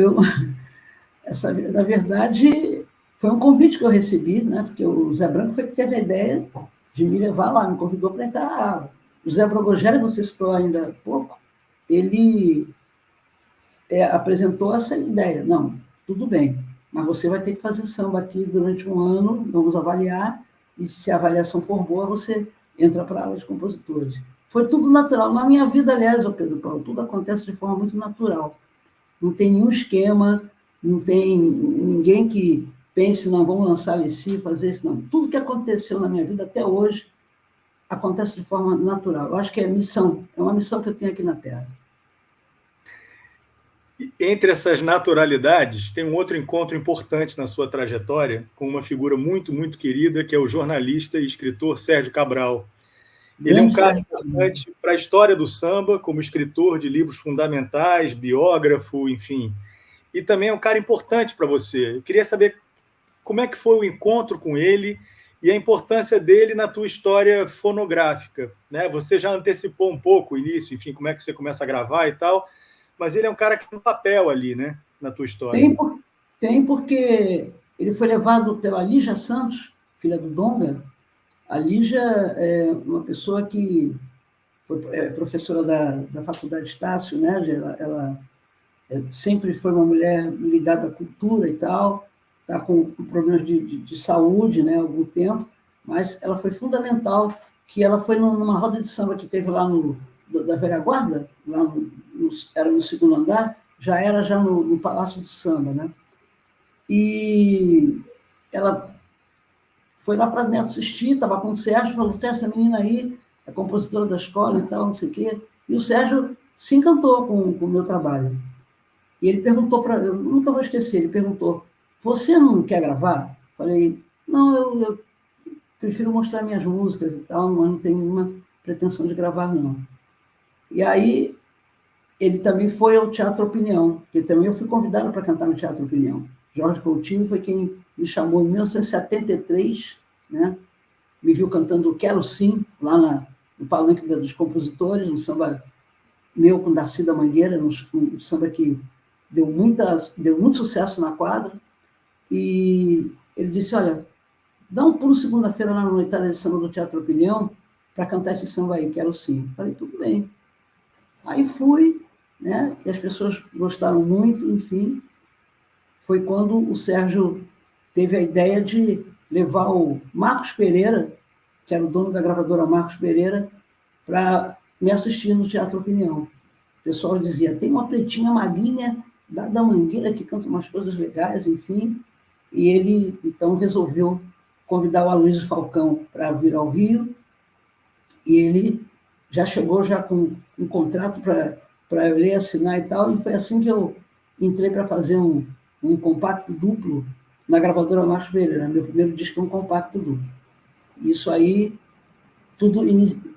C: na verdade, foi um convite que eu recebi, né? Porque o Zé Branco foi que teve a ideia de me levar lá, me convidou para entrar na ala. O Zé Bragogeli, você citou ainda há pouco, ele apresentou essa ideia. Não, tudo bem, mas você vai ter que fazer samba aqui durante um ano, vamos avaliar, e se a avaliação for boa, você entra para a aula de compositores. Foi tudo natural. Na minha vida, aliás, ô Pedro Paulo, tudo acontece de forma muito natural. Não tem nenhum esquema, não tem ninguém que pense, não, vamos lançar Alessi, fazer isso, não. Tudo que aconteceu na minha vida até hoje acontece de forma natural. Eu acho que é missão, é uma missão que eu tenho aqui na Terra.
B: Entre essas naturalidades, tem um outro encontro importante na sua trajetória com uma figura muito, muito querida, que é o jornalista e escritor Sérgio Cabral. Ele é um cara importante para a história do samba, como escritor de livros fundamentais, biógrafo, enfim. E também é um cara importante para você. Eu queria saber como é que foi o encontro com ele e a importância dele na tua história fonográfica, né? Você já antecipou um pouco o início, enfim, como é que você começa a gravar e tal, mas ele é um cara que tem um papel ali, né, na tua história.
C: Tem porque ele foi levado pela Lígia Santos, filha do Donga. A Lígia é uma pessoa que foi professora da Faculdade Estácio, né? Ela sempre foi uma mulher ligada à cultura e tal, está com problemas de saúde, né, há algum tempo, mas ela foi fundamental, que ela foi numa roda de samba que teve lá da Velha Guarda, lá era no segundo andar, já era no Palácio do Samba, né? E ela foi lá para me assistir, estava com o Sérgio, falou, Sérgio, essa menina aí é compositora da escola e tal, não sei o quê, e o Sérgio se encantou com o meu trabalho. E ele perguntou para eu nunca vou esquecer, ele perguntou, você não quer gravar? Falei, não, eu prefiro mostrar minhas músicas e tal, mas não tenho nenhuma pretensão de gravar, não. E aí, ele também foi ao Teatro Opinião, porque também eu fui convidado para cantar no Teatro Opinião. Jorge Coutinho foi quem me chamou em 1973, né? Me viu cantando Quero Sim, lá no Palanque dos Compositores, um samba meu com Darcy da Mangueira, um samba que deu muito sucesso na quadra, e ele disse, olha, dá um pulo segunda-feira lá na noitada de samba do Teatro Opinião para cantar esse samba aí, Quero Sim. Falei, tudo bem. Aí fui, né, e as pessoas gostaram muito, enfim. Foi quando o Sérgio teve a ideia de levar o Marcos Pereira, que era o dono da gravadora Marcos Pereira, para me assistir no Teatro Opinião. O pessoal dizia, tem uma pretinha magrinha da Mangueira que canta umas coisas legais, enfim. E ele, então, resolveu convidar o Aloysio Falcão para vir ao Rio, e ele já chegou já com um contrato para eu ler, assinar e tal, e foi assim que eu entrei para fazer um compacto duplo na gravadora Marcos Pereira. Meu primeiro disco é um compacto duplo. Isso aí, tudo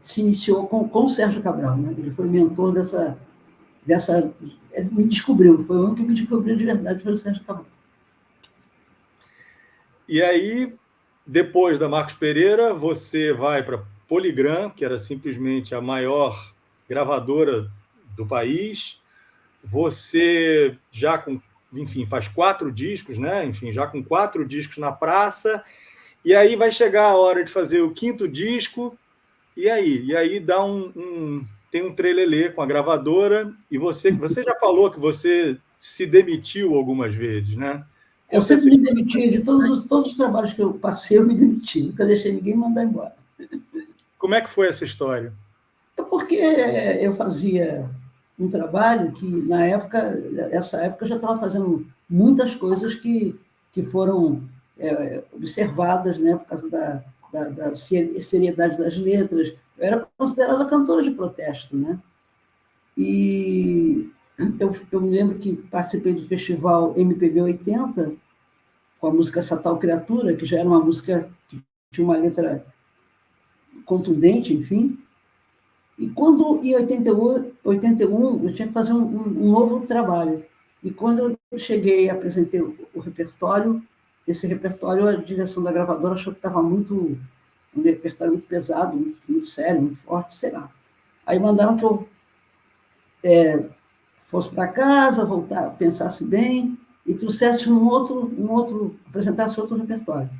C: se iniciou com o Sérgio Cabral, né? Ele foi mentor dessa... Ele me descobriu, foi o único que me descobriu de verdade, foi o Sérgio Cabral.
B: E aí, depois da Marcos Pereira, você vai para Polygram, que era simplesmente a maior gravadora do país. Você já com, enfim, faz 4 discos, né? Enfim, já com 4 discos na praça. E aí vai chegar a hora de fazer o 5º disco. E aí dá tem um trelelê com a gravadora. E você já falou que você se demitiu algumas vezes, né?
C: Eu sempre me demiti, de todos os trabalhos que eu passei, eu me demiti, nunca deixei ninguém mandar embora.
B: Como é que foi essa história?
C: É porque eu fazia um trabalho que, nessa época, eu já estava fazendo muitas coisas que foram observadas, né, por causa da seriedade das letras. Eu era considerada cantora de protesto, né? E eu me lembro que participei do festival MPB 80, com a música Essa Tal Criatura, que já era uma música que tinha uma letra contundente, enfim. E quando, em 81, eu tinha que fazer um novo trabalho. E quando eu cheguei e apresentei o repertório, esse repertório, a direção da gravadora achou que estava um repertório muito pesado, muito sério, muito forte, sei lá. Aí mandaram que eu fosse para casa, voltar, pensasse bem, e trouxesse apresentasse outro repertório.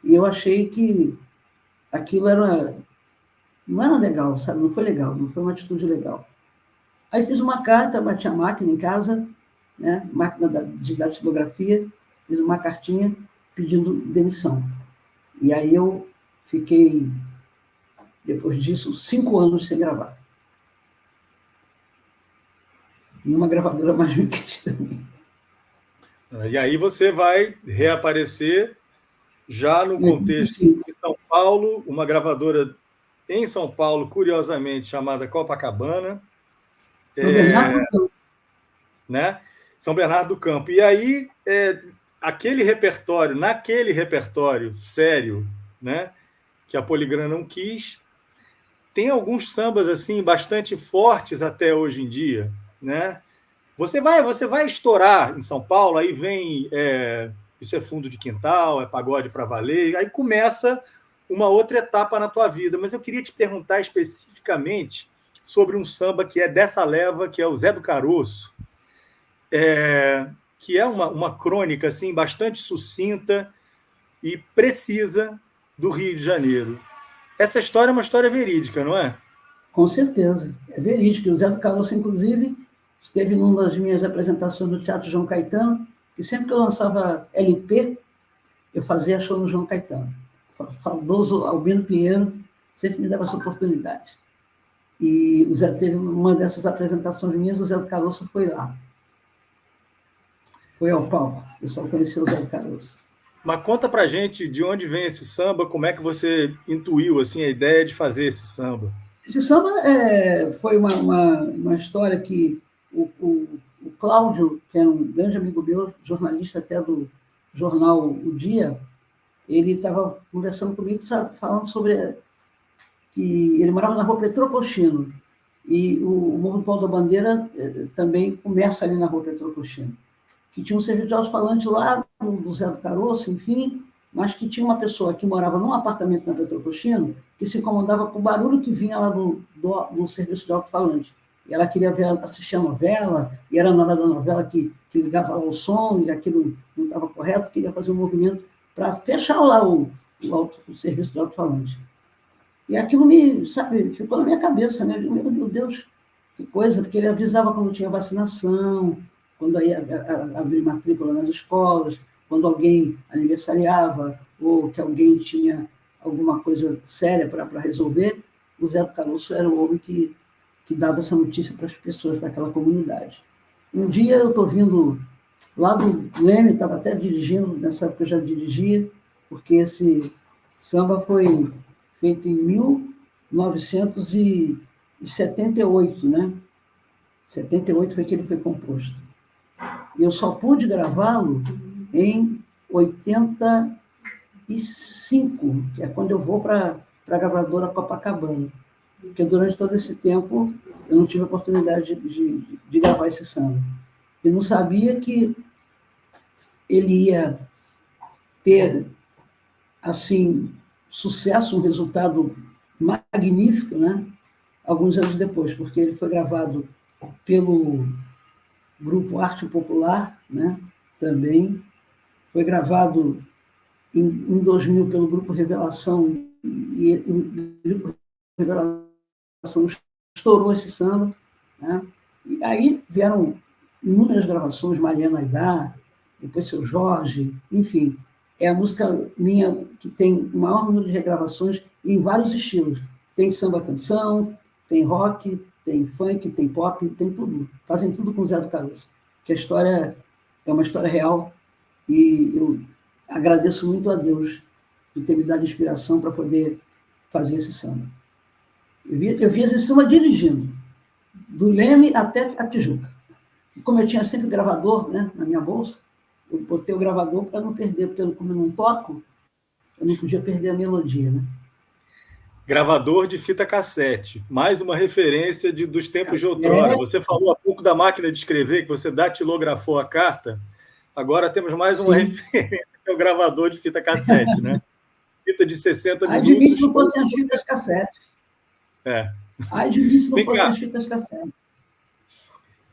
C: E eu achei que aquilo não era legal, sabe? Não foi legal, não foi uma atitude legal. Aí fiz uma carta, bati a máquina em casa, né? Máquina de datilografia, fiz uma cartinha pedindo demissão. E aí eu fiquei, depois disso, 5 anos sem gravar. E uma gravadora mais me quis também.
B: E aí você vai reaparecer já no contexto de São Paulo, uma gravadora em São Paulo, curiosamente, chamada Copacabana.
C: São Bernardo do Campo.
B: Né? São Bernardo do Campo. E aí, naquele repertório sério, né, que a Poligram não quis, tem alguns sambas assim bastante fortes até hoje em dia, né? Você vai estourar em São Paulo, aí vem Isso é Fundo de Quintal, é Pagode para Valer, aí começa uma outra etapa na tua vida. Mas eu queria te perguntar especificamente sobre um samba que é dessa leva, que é o Zé do Caroço, que é uma crônica assim, bastante sucinta e precisa do Rio de Janeiro. Essa história é uma história verídica, não é?
C: Com certeza, é verídico. O Zé do Caroço, inclusive, esteve numa das minhas apresentações do Teatro João Caetano, que sempre que eu lançava LP, eu fazia show no João Caetano. O saudoso Albino Pinheiro sempre me dava essa oportunidade. E o Zé teve uma dessas apresentações minhas, o Zé do Caroço foi lá. Foi ao palco, o pessoal conheceu o Zé do Caroço.
B: Mas conta pra gente de onde vem esse samba, como é que você intuiu assim, a ideia de fazer esse samba?
C: Esse samba foi uma história que o Cláudio, que era um grande amigo meu, jornalista até do jornal O Dia, ele estava conversando comigo, sabe, falando sobre que ele morava na rua Petrocochino, e o Morro do Pau da Bandeira também começa ali na rua Petrocochino, que tinha um serviço de alto-falante lá, do Zé do Caroço, enfim, mas que tinha uma pessoa que morava num apartamento na Petrocochino que se incomodava com o barulho que vinha lá do serviço de alto-falante. E ela queria assistir a novela, e era na hora da novela que ligava lá o som, e aquilo não estava correto, queria fazer um movimento para fechar lá o serviço de alto-falante. E aquilo ficou na minha cabeça, né? Meu Deus, que coisa, porque ele avisava quando tinha vacinação, quando ia abrir matrícula nas escolas, quando alguém aniversariava, ou que alguém tinha alguma coisa séria para resolver, o Zé do Caroço era o homem que dava essa notícia para as pessoas, para aquela comunidade. Um dia eu estou vindo lá do Leme, estava até dirigindo, nessa época eu já dirigia, porque esse samba foi feito em 1978, né? 78 foi que ele foi composto. E eu só pude gravá-lo em 85, que é quando eu vou para a gravadora Copacabana. Porque durante todo esse tempo eu não tive a oportunidade de gravar esse samba. Eu não sabia que ele ia ter, assim, sucesso, um resultado magnífico, né? Alguns anos depois, porque ele foi gravado pelo Grupo Arte Popular, né? Também foi gravado em 2000 pelo Grupo Revelação, e o Grupo Revelação estourou esse samba, né? E aí vieram inúmeras gravações, Mariana Aidar, depois Seu Jorge, enfim, é a música minha que tem o maior número de regravações em vários estilos. Tem samba-canção, tem rock, tem funk, tem pop, tem tudo. Fazem tudo com o Zé do Caroço. Que a história é uma história real, e eu agradeço muito a Deus de ter me dado inspiração para poder fazer esse samba. Eu vi esse samba dirigindo, do Leme até a Tijuca. E como eu tinha sempre gravador, né, na minha bolsa, eu botei o gravador para não perder, porque como eu não toco, eu não podia perder a melodia, né?
B: Gravador de fita cassete, mais uma referência dos tempos de outrora. Você falou há pouco da máquina de escrever, que você datilografou a carta, agora temos mais uma referência, que é o gravador de fita cassete, né? Fita de 60 minutos.
C: Ai de mim se não fossem as fitas cassete. Ai de mim se não fossem as fitas cassete.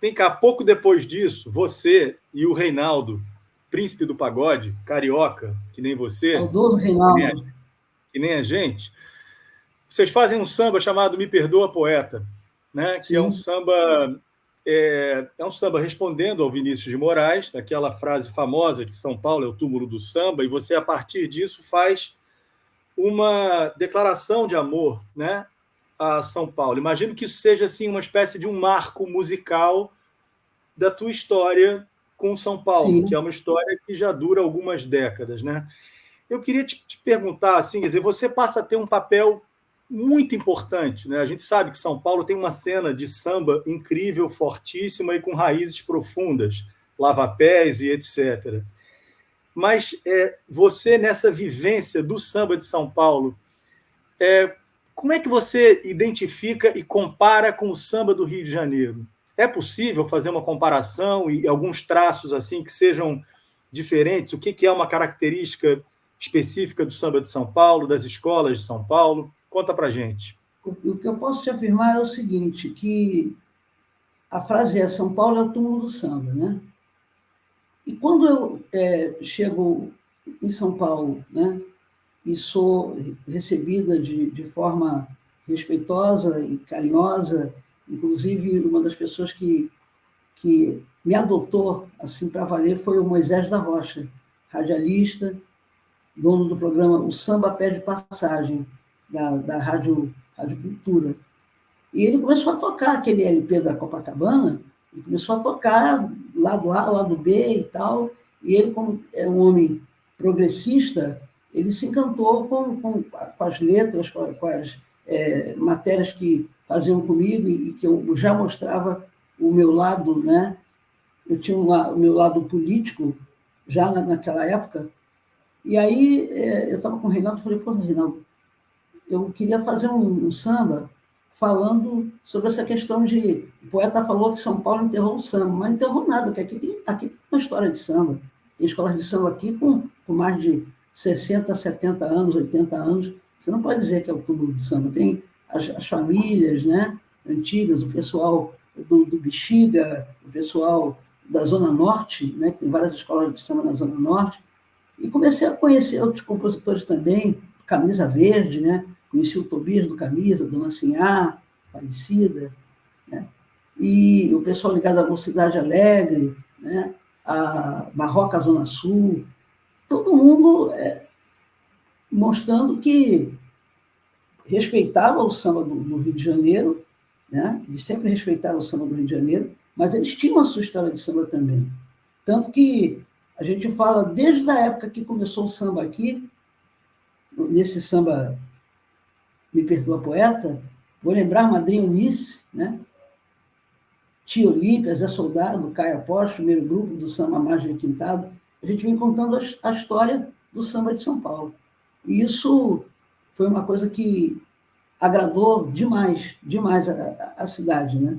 B: Vem cá, pouco depois disso, você e o Reinaldo, príncipe do pagode, carioca, que nem você.
C: Saudoso Reinaldo.
B: Que nem a gente. Vocês fazem um samba chamado Me Perdoa, Poeta, né? Que é um samba é um samba respondendo ao Vinícius de Moraes, daquela frase famosa que São Paulo é o túmulo do samba, e você, a partir disso, faz uma declaração de amor, né, a São Paulo. Imagino que isso seja assim, uma espécie de um marco musical da tua história com São Paulo,
C: Sim.
B: que é uma história que já dura algumas décadas, né? Eu queria te perguntar, assim, quer dizer, você passa a ter um papel muito importante, né? A gente sabe que São Paulo tem uma cena de samba incrível, fortíssima e com raízes profundas, Lava-Pés e etc. Mas você, nessa vivência do samba de São Paulo, como é que você identifica e compara com o samba do Rio de Janeiro? É possível fazer uma comparação e alguns traços assim que sejam diferentes? O que é uma característica específica do samba de São Paulo, das escolas de São Paulo? Conta pra gente.
C: O que eu posso te afirmar é o seguinte, que a frase é São Paulo é o túmulo do samba, né? E quando eu chego em São Paulo, né, e sou recebida de forma respeitosa e carinhosa, inclusive uma das pessoas que me adotou assim para valer foi o Moisés da Rocha, radialista, dono do programa O Samba Pede Passagem, da Rádio Cultura. E ele começou a tocar aquele LP da Copacabana, e começou a tocar lado A, lado B e tal, e ele, como é um homem progressista, ele se encantou com as letras, com as matérias que faziam comigo e que eu já mostrava o meu lado, né? Eu tinha o meu lado político já naquela época. E aí eu estava com o Reinaldo e falei, pô, Reinaldo, eu queria fazer um samba falando sobre essa questão de... O poeta falou que São Paulo enterrou o samba, mas não enterrou nada, porque aqui tem uma história de samba. Tem escolas de samba aqui com mais de 60, 70 anos, 80 anos. Você não pode dizer que é o túmulo de samba. Tem as famílias, né, antigas, o pessoal do Bexiga, o pessoal da Zona Norte, né, que tem várias escolas de samba na Zona Norte. E comecei a conhecer outros compositores também, Camisa Verde, né? Conheci o Tobias do Camisa, Dona Sinhá, falecida, né? E o pessoal ligado à Mocidade Alegre, né? A Barroca Zona Sul, todo mundo mostrando que respeitava o samba do Rio de Janeiro, né? Eles sempre respeitaram o samba do Rio de Janeiro, mas eles tinham a sua história de samba também. Tanto que a gente fala desde a época que começou o samba aqui, nesse samba Me Perdoa Poeta, vou lembrar Madrinha Eunice, né? Tia Olímpia, Zé Soldado, Caio Apóstolo, primeiro grupo do samba Margem Requintado. A gente vem contando a história do samba de São Paulo. E isso foi uma coisa que agradou demais, demais a cidade, né?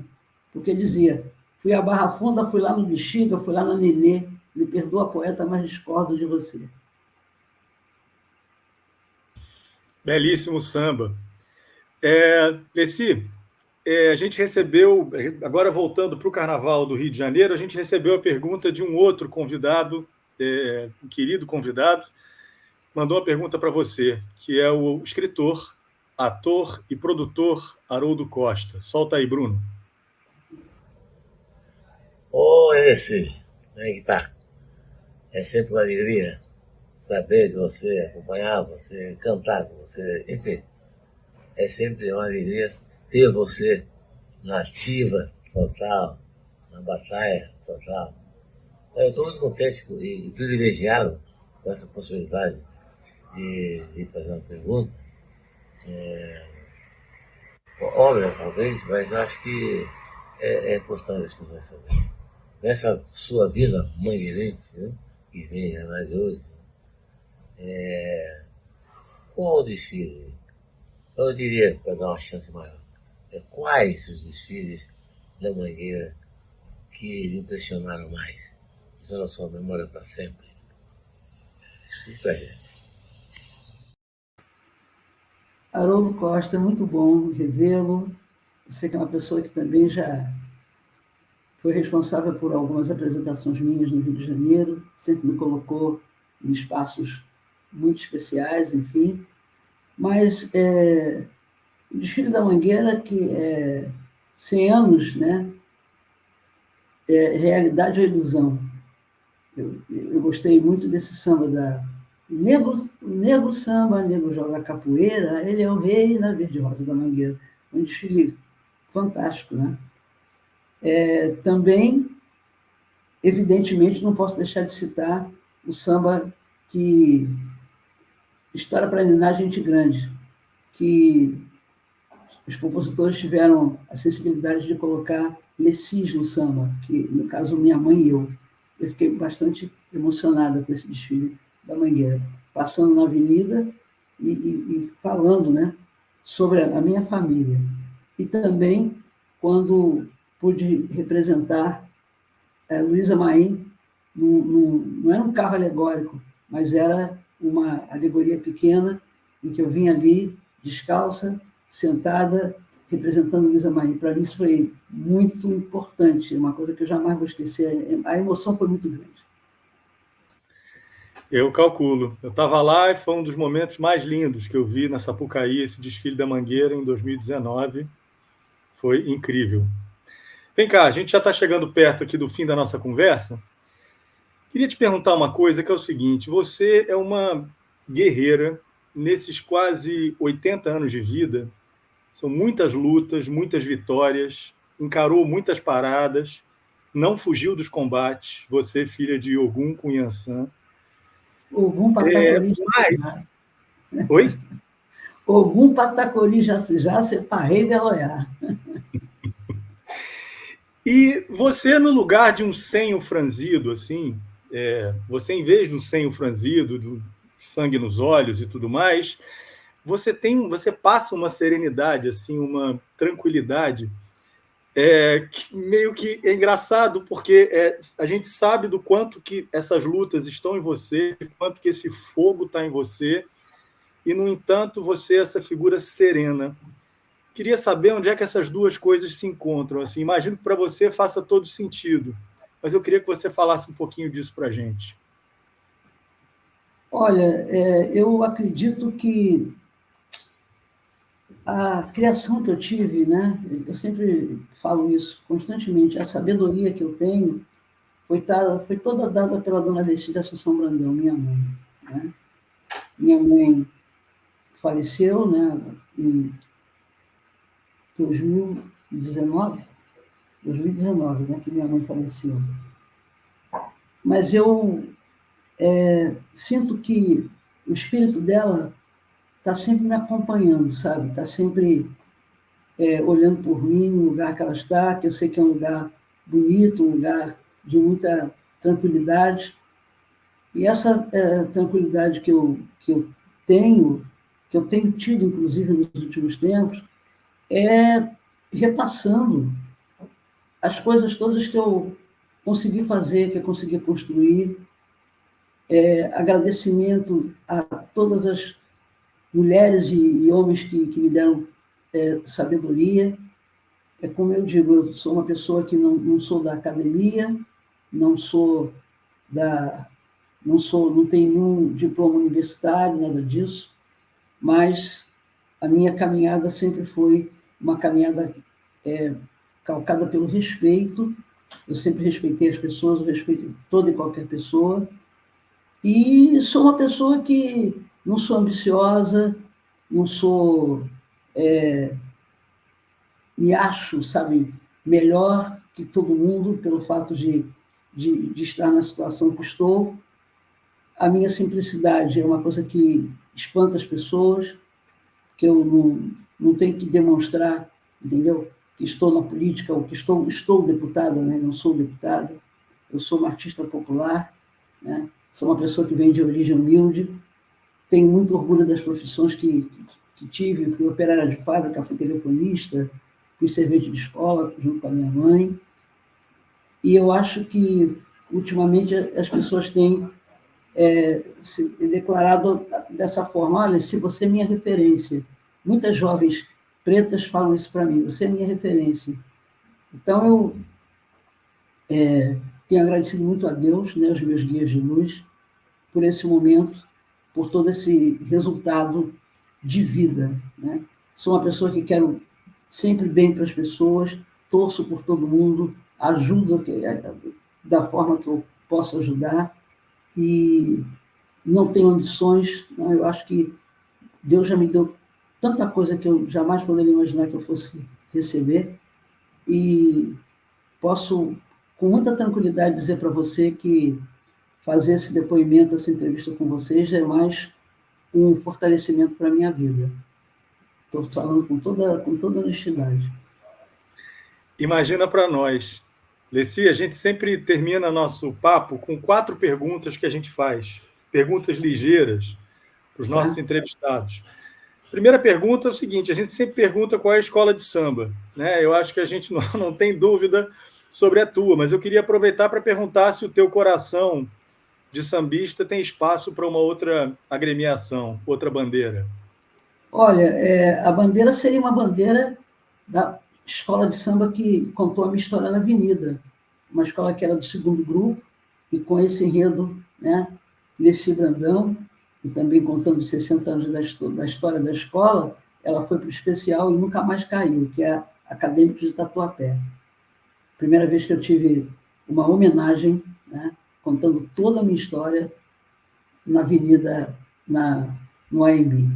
C: Porque dizia, fui à Barra Funda, fui lá no Bexiga, fui lá na Nenê, me perdoa, poeta, mas discordo de você.
B: Belíssimo samba. Leci, a gente recebeu, agora voltando para o Carnaval do Rio de Janeiro, a gente recebeu a pergunta de um outro convidado, um querido convidado, mandou uma pergunta para você, que é o escritor, ator e produtor Haroldo Costa. Solta aí, Bruno.
E: Esse, como é que tá? É sempre uma alegria saber de você, acompanhar você, cantar com você, enfim. É sempre uma alegria ter você na ativa total, na batalha total. Eu estou muito contente e privilegiado com essa possibilidade de fazer uma pergunta. Óbvio, talvez, mas eu acho que é importante as pessoas saberem. Nessa sua vida mangueirense, né, que vem a de hoje, qual o desfile? Eu diria, para dar uma chance maior, quais os desfiles da Mangueira que lhe impressionaram mais? Isso na sua memória para sempre. Isso é, gente.
C: Haroldo Costa, é muito bom revê-lo. Você que é uma pessoa que também já foi responsável por algumas apresentações minhas no Rio de Janeiro, sempre me colocou em espaços muito especiais, enfim. Mas o desfile da Mangueira, que é 100 anos, né, Realidade ou Ilusão. Eu gostei muito desse samba da Nego samba, nego joga capoeira, ele é o rei na Verde Rosa da Mangueira. Um desfile fantástico, né? Também, evidentemente, não posso deixar de citar o samba que História para Ninar Gente Grande, que os compositores tiveram a sensibilidade de colocar Lessis no samba, que, no caso, minha mãe e eu. Eu fiquei bastante emocionada com esse desfile da Mangueira, passando na avenida e falando, né, sobre a minha família. E também quando pude representar Luísa Maim, não era um carro alegórico, mas era uma alegoria pequena, em que eu vim ali, descalça, sentada, representando Luísa Maim. Para mim isso foi muito importante, uma coisa que eu jamais vou esquecer. A emoção foi muito grande.
B: Eu calculo. Eu estava lá e foi um dos momentos mais lindos que eu vi na Sapucaí, esse desfile da Mangueira em 2019. Foi incrível. Vem cá, a gente já está chegando perto aqui do fim da nossa conversa. Queria te perguntar uma coisa, que é o seguinte: você é uma guerreira nesses quase 80 anos de vida. São muitas lutas, muitas vitórias, encarou muitas paradas, não fugiu dos combates. Você, filha de Ogum com Yansan.
C: Ogum Patacori Jaci.
B: Oi?
C: Ogum Patacori Jaci, Parrei de Aloiá.
B: E você, no lugar de um senho franzido, assim, você, em vez do senho franzido, do sangue nos olhos e tudo mais, você passa uma serenidade, assim, uma tranquilidade, que meio que é engraçado, porque a gente sabe do quanto que essas lutas estão em você, do quanto que esse fogo está em você, e, no entanto, você é essa figura serena. Queria saber onde é que essas duas coisas se encontram. Assim, imagino que para você faça todo sentido, mas eu queria que você falasse um pouquinho disso para a gente.
C: Olha, eu acredito que a criação que eu tive, né, eu sempre falo isso constantemente, a sabedoria que eu tenho foi toda dada pela dona Lecília Assunção Brandão, minha mãe. Né? Minha mãe faleceu, né, em 2019, né, que minha mãe faleceu. Mas eu sinto que o espírito dela está sempre me acompanhando, sabe? Está sempre olhando por mim, no lugar que ela está, que eu sei que é um lugar bonito, um lugar de muita tranquilidade. E essa tranquilidade que eu tenho tido, inclusive, nos últimos tempos, é repassando as coisas todas que eu consegui fazer, que eu consegui construir. Agradecimento a todas as mulheres e homens que me deram sabedoria. Como eu digo, eu sou uma pessoa que não sou da academia, não tenho nenhum diploma universitário, nada disso, mas a minha caminhada sempre foi uma caminhada calcada pelo respeito. Eu sempre respeitei as pessoas, eu respeito toda e qualquer pessoa, e sou uma pessoa que não sou ambiciosa, não sou... me acho, sabe, melhor que todo mundo pelo fato de estar na situação que estou. A minha simplicidade é uma coisa que espanta as pessoas, que eu não tenho que demonstrar, entendeu? Que estou na política, ou que estou deputada, né? Não sou deputada, eu sou uma artista popular, né? Sou uma pessoa que vem de origem humilde, tenho muito orgulho das profissões que tive, fui operária de fábrica, fui telefonista, fui servente de escola junto com a minha mãe, e eu acho que, ultimamente, as pessoas têm se declarado dessa forma: olha, se você é minha referência. Muitas jovens pretas falam isso para mim: você é minha referência. Então, eu tenho agradecido muito a Deus, né, os meus guias de luz, por esse momento, por todo esse resultado de vida. Né? Sou uma pessoa que quero sempre bem para as pessoas, torço por todo mundo, ajudo da forma que eu posso ajudar e não tenho ambições. Não, eu acho que Deus já me deu tanta coisa que eu jamais poderia imaginar que eu fosse receber e posso, com muita tranquilidade, dizer para você que fazer esse depoimento, essa entrevista com vocês é mais um fortalecimento para a minha vida. Estou falando com toda honestidade.
B: Imagina para nós. Leci, a gente sempre termina nosso papo com 4 perguntas que a gente faz. Perguntas ligeiras para os nossos entrevistados. Primeira pergunta é o seguinte, a gente sempre pergunta qual é a escola de samba, né? Eu acho que a gente não tem dúvida sobre a tua, mas eu queria aproveitar para perguntar se o teu coração de sambista tem espaço para uma outra agremiação, outra bandeira.
C: Olha, a bandeira seria uma bandeira da escola de samba que contou a minha história na Avenida, uma escola que era do segundo grupo, e com esse enredo, né, Leci Brandão, e também contando os 60 anos da história da escola, ela foi para o especial e nunca mais caiu, que é Acadêmicos de Tatuapé. Primeira vez que eu tive uma homenagem, né, contando toda a minha história na Avenida, no AMB.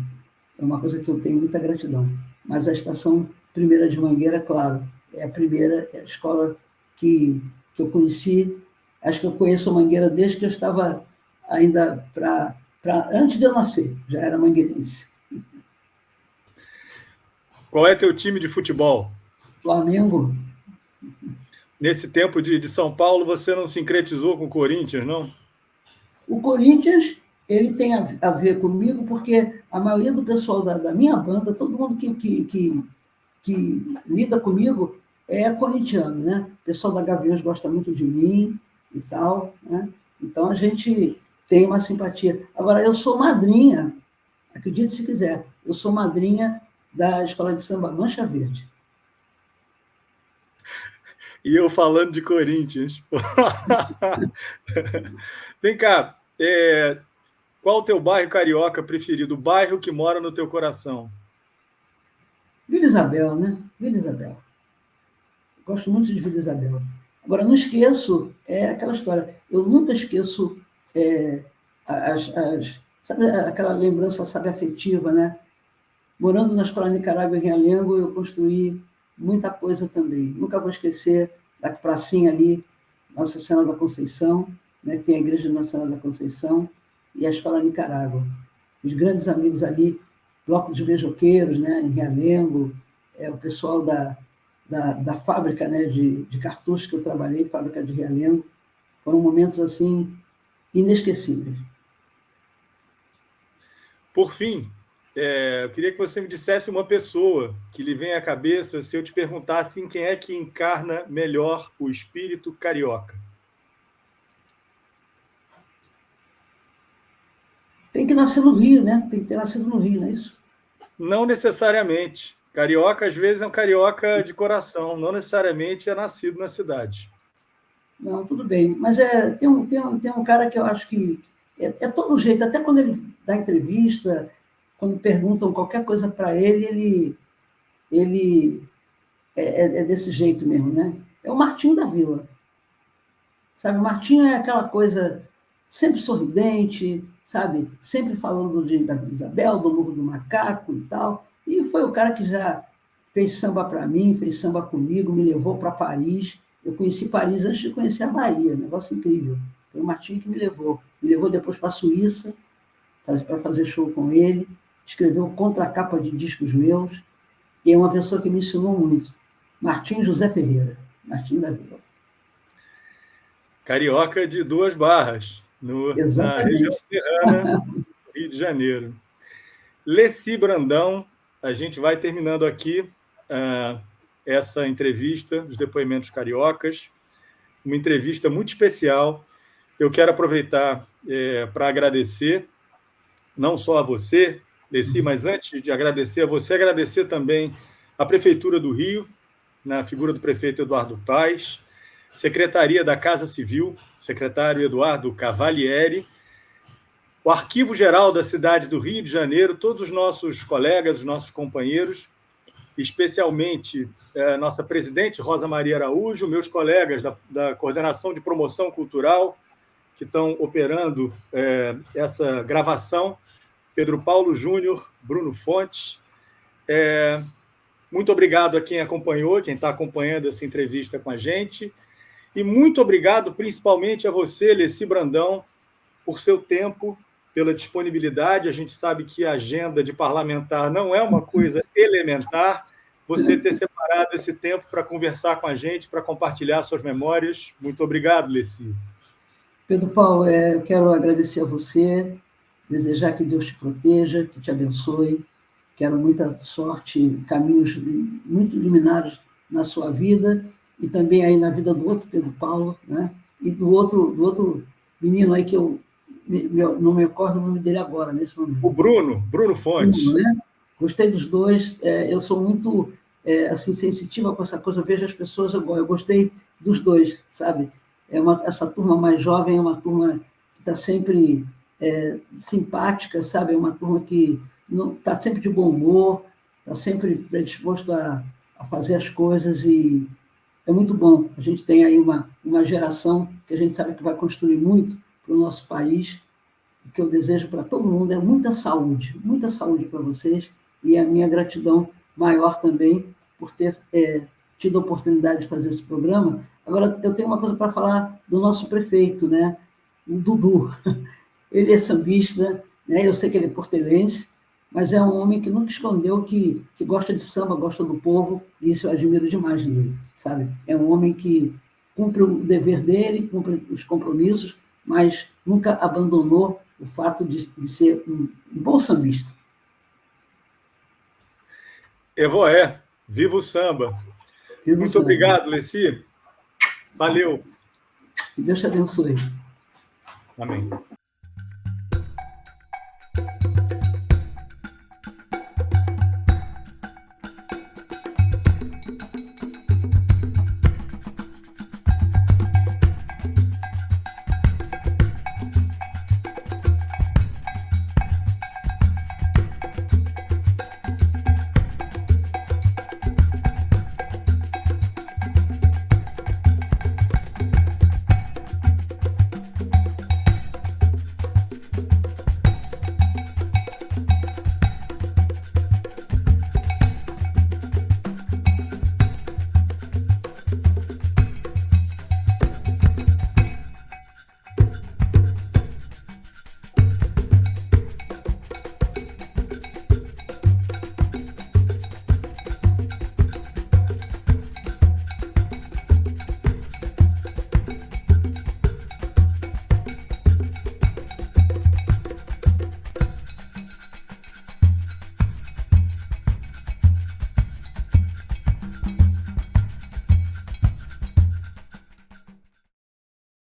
C: É uma coisa que eu tenho muita gratidão. Mas a Estação Primeira de Mangueira, claro, é a primeira escola que eu conheci. Acho que eu conheço a Mangueira desde que eu estava ainda antes de eu nascer, já era mangueirense.
B: Qual é teu time de futebol?
C: Flamengo.
B: Nesse tempo de São Paulo, você não sincretizou com o Corinthians, não?
C: O Corinthians, ele tem a ver comigo, porque a maioria do pessoal da minha banda, todo mundo que lida comigo é corintiano, né? O pessoal da Gaviões gosta muito de mim e tal, né? Então a gente tem uma simpatia. Agora, eu sou madrinha, acredite se quiser, eu sou madrinha da Escola de Samba Mancha Verde.
B: E eu falando de Corinthians. Vem cá, qual o teu bairro carioca preferido? O bairro que mora no teu coração?
C: Vila Isabel, né? Vila Isabel. Gosto muito de Vila Isabel. Agora, não esqueço, aquela história, eu nunca esqueço sabe, aquela lembrança, sabe, afetiva, né? Morando na Escola Nicarágua em Realengo, eu construí muita coisa também. Nunca vou esquecer da pracinha ali, Nossa Senhora da Conceição, né? Tem a Igreja Nossa Senhora da Conceição e a Escola Nicarágua. Os grandes amigos ali, Bloco dos Beijoqueiros, né? Em Realengo, o pessoal da fábrica, né, de cartuchos que eu trabalhei, fábrica de Realengo. Foram momentos, assim, inesquecíveis.
B: Por fim, eu queria que você me dissesse uma pessoa que lhe vem à cabeça se eu te perguntasse em quem é que encarna melhor o espírito carioca.
C: Tem que nascer no Rio, né? Tem que ter nascido no Rio, não é isso?
B: Não necessariamente. Carioca, às vezes, é um carioca de coração, não necessariamente é nascido na cidade.
C: Não, tudo bem. Mas tem um cara que eu acho que é todo jeito, até quando ele dá entrevista, quando perguntam qualquer coisa para ele é desse jeito mesmo, né? É o Martinho da Vila. Sabe, o Martinho é aquela coisa sempre sorridente, sabe? Sempre falando da Vila Isabel, do Morro do Macaco e tal. E foi o cara que já fez samba para mim, fez samba comigo, me levou para Paris. Eu conheci Paris antes de conhecer a Bahia, negócio incrível. Foi o Martinho que me levou. Me levou depois para a Suíça, para fazer show com ele. Escreveu contracapa de discos meus. E é uma pessoa que me ensinou muito. Martinho José Ferreira, Martinho da Vila.
B: Carioca de Duas Barras, na região serrana do Rio de Janeiro. Leci Brandão, a gente vai terminando aqui essa entrevista dos depoimentos cariocas, uma entrevista muito especial. Eu quero aproveitar para agradecer, não só a você, Leci, mas antes de agradecer a você, agradecer também a Prefeitura do Rio, na figura do prefeito Eduardo Paes, Secretaria da Casa Civil, secretário Eduardo Cavalieri, o Arquivo Geral da cidade do Rio de Janeiro, todos os nossos colegas, os nossos companheiros, especialmente nossa presidente, Rosa Maria Araújo, meus colegas da Coordenação de Promoção Cultural, que estão operando essa gravação, Pedro Paulo Júnior, Bruno Fontes. Muito obrigado a quem acompanhou, quem está acompanhando essa entrevista com a gente. E muito obrigado, principalmente, a você, Leci Brandão, por seu tempo, pela disponibilidade. A gente sabe que a agenda de parlamentar não é uma coisa elementar. Você ter separado esse tempo para conversar com a gente, para compartilhar suas memórias. Muito obrigado, Leci.
C: Pedro Paulo, eu quero agradecer a você, desejar que Deus te proteja, que te abençoe. Quero muita sorte, caminhos muito iluminados na sua vida e também aí na vida do outro Pedro Paulo, né? E do outro menino aí que não me ocorre o nome dele agora, nesse momento.
B: O Bruno Fontes.
C: Bruno, né? Gostei dos dois. Eu sou muito assim, sensitiva com essa coisa, eu vejo as pessoas, eu gostei dos dois, sabe? Essa turma mais jovem é uma turma que está sempre simpática, sabe? É uma turma que está sempre de bom humor, está sempre predisposto a fazer as coisas e é muito bom. A gente tem aí uma geração que a gente sabe que vai construir muito para o nosso país, o que eu desejo para todo mundo é muita saúde para vocês e a minha gratidão maior também por ter tido a oportunidade de fazer esse programa. Agora, eu tenho uma coisa para falar do nosso prefeito, né? O Dudu. Ele é sambista, né? Eu sei que ele é portelense, mas é um homem que nunca escondeu que gosta de samba, gosta do povo, e isso eu admiro demais nele, sabe? É um homem que cumpre o dever dele, cumpre os compromissos, mas nunca abandonou o fato de ser um bom sambista.
B: Evoé, viva o samba. Muito obrigado, Leci. Valeu.
C: Que Deus te abençoe.
B: Amém.